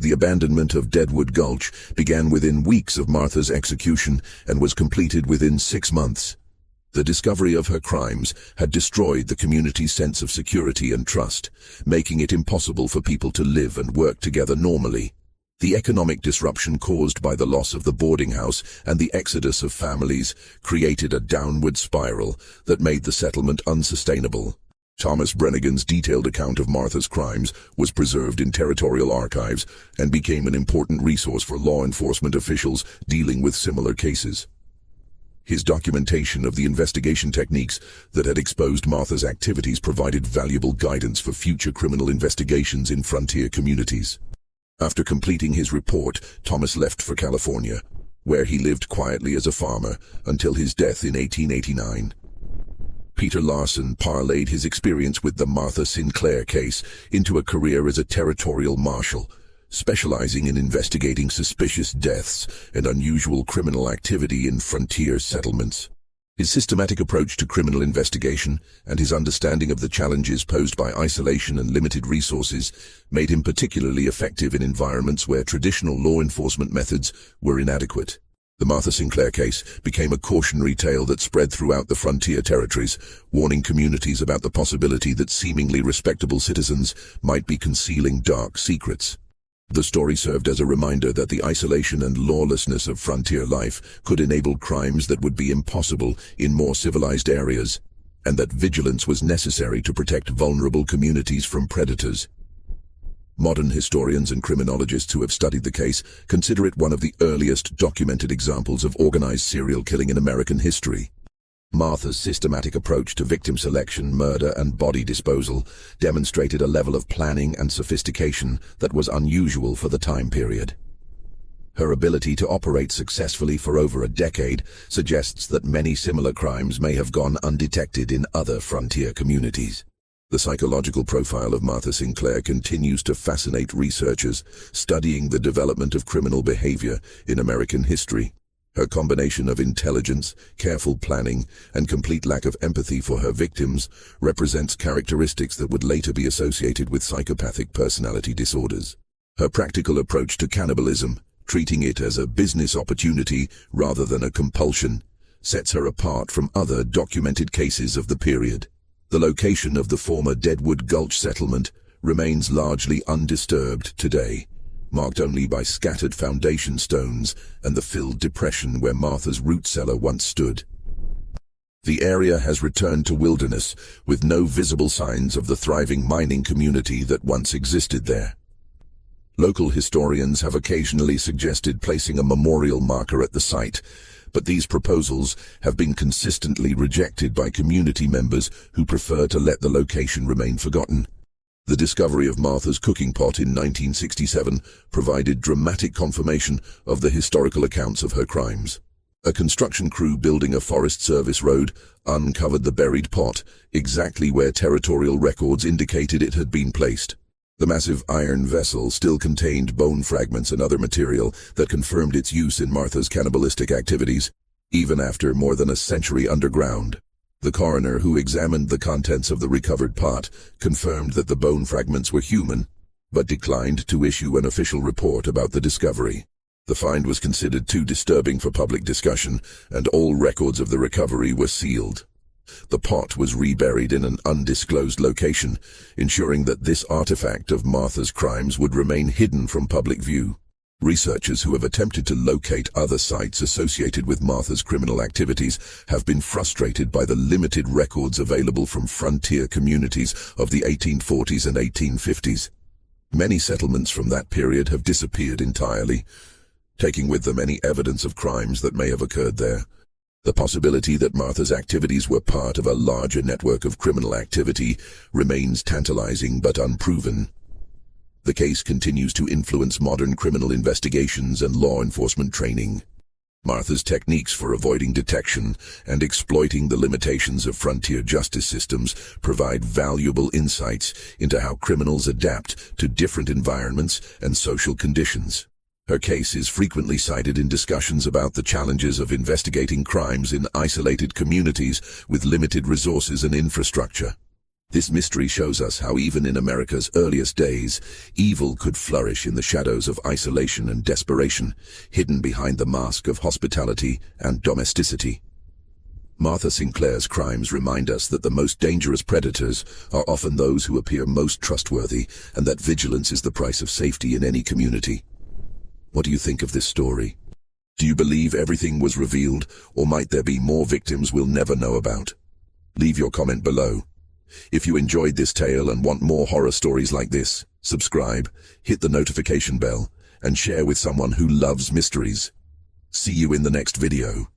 The abandonment of Deadwood Gulch began within weeks of Martha's execution and was completed within 6 months. The discovery of her crimes had destroyed the community's sense of security and trust, making it impossible for people to live and work together normally. The economic disruption caused by the loss of the boarding house and the exodus of families created a downward spiral that made the settlement unsustainable. Thomas Brennigan's detailed account of Martha's crimes was preserved in territorial archives and became an important resource for law enforcement officials dealing with similar cases. His documentation of the investigation techniques that had exposed Martha's activities provided valuable guidance for future criminal investigations in frontier communities. After completing his report, Thomas left for California, where he lived quietly as a farmer until his death in 1889. Peter Larson parlayed his experience with the Martha Sinclair case into a career as a territorial marshal, specializing in investigating suspicious deaths and unusual criminal activity in frontier settlements. His systematic approach to criminal investigation and his understanding of the challenges posed by isolation and limited resources made him particularly effective in environments where traditional law enforcement methods were inadequate. The Martha Sinclair case became a cautionary tale that spread throughout the frontier territories, warning communities about the possibility that seemingly respectable citizens might be concealing dark secrets. The story served as a reminder that the isolation and lawlessness of frontier life could enable crimes that would be impossible in more civilized areas, and that vigilance was necessary to protect vulnerable communities from predators. Modern historians and criminologists who have studied the case consider it one of the earliest documented examples of organized serial killing in American history. Martha's systematic approach to victim selection, murder, and body disposal demonstrated a level of planning and sophistication that was unusual for the time period. Her ability to operate successfully for over a decade suggests that many similar crimes may have gone undetected in other frontier communities. The psychological profile of Martha Sinclair continues to fascinate researchers studying the development of criminal behavior in American history. Her combination of intelligence, careful planning, and complete lack of empathy for her victims represents characteristics that would later be associated with psychopathic personality disorders. Her practical approach to cannibalism, treating it as a business opportunity rather than a compulsion, sets her apart from other documented cases of the period. The location of the former Deadwood Gulch settlement remains largely undisturbed today, marked only by scattered foundation stones and the filled depression where Martha's root cellar once stood. The area has returned to wilderness, with no visible signs of the thriving mining community that once existed there. Local historians have occasionally suggested placing a memorial marker at the site, but these proposals have been consistently rejected by community members who prefer to let the location remain forgotten. The discovery of Martha's cooking pot in 1967 provided dramatic confirmation of the historical accounts of her crimes. A construction crew building a Forest Service road uncovered the buried pot, exactly where territorial records indicated it had been placed. The massive iron vessel still contained bone fragments and other material that confirmed its use in Martha's cannibalistic activities, even after more than a century underground. The coroner who examined the contents of the recovered pot confirmed that the bone fragments were human, but declined to issue an official report about the discovery. The find was considered too disturbing for public discussion, and all records of the recovery were sealed. The pot was reburied in an undisclosed location, ensuring that this artifact of Martha's crimes would remain hidden from public view. Researchers who have attempted to locate other sites associated with Martha's criminal activities have been frustrated by the limited records available from frontier communities of the 1840s and 1850s. Many settlements from that period have disappeared entirely, taking with them any evidence of crimes that may have occurred there. The possibility that Martha's activities were part of a larger network of criminal activity remains tantalizing but unproven. The case continues to influence modern criminal investigations and law enforcement training. Martha's techniques for avoiding detection and exploiting the limitations of frontier justice systems provide valuable insights into how criminals adapt to different environments and social conditions. Her case is frequently cited in discussions about the challenges of investigating crimes in isolated communities with limited resources and infrastructure. This mystery shows us how even in America's earliest days, evil could flourish in the shadows of isolation and desperation, hidden behind the mask of hospitality and domesticity. Martha Sinclair's crimes remind us that the most dangerous predators are often those who appear most trustworthy, and that vigilance is the price of safety in any community. What do you think of this story? Do you believe everything was revealed, or might there be more victims we'll never know about? Leave your comment below. If you enjoyed this tale and want more horror stories like this, subscribe, hit the notification bell, and share with someone who loves mysteries. See you in the next video.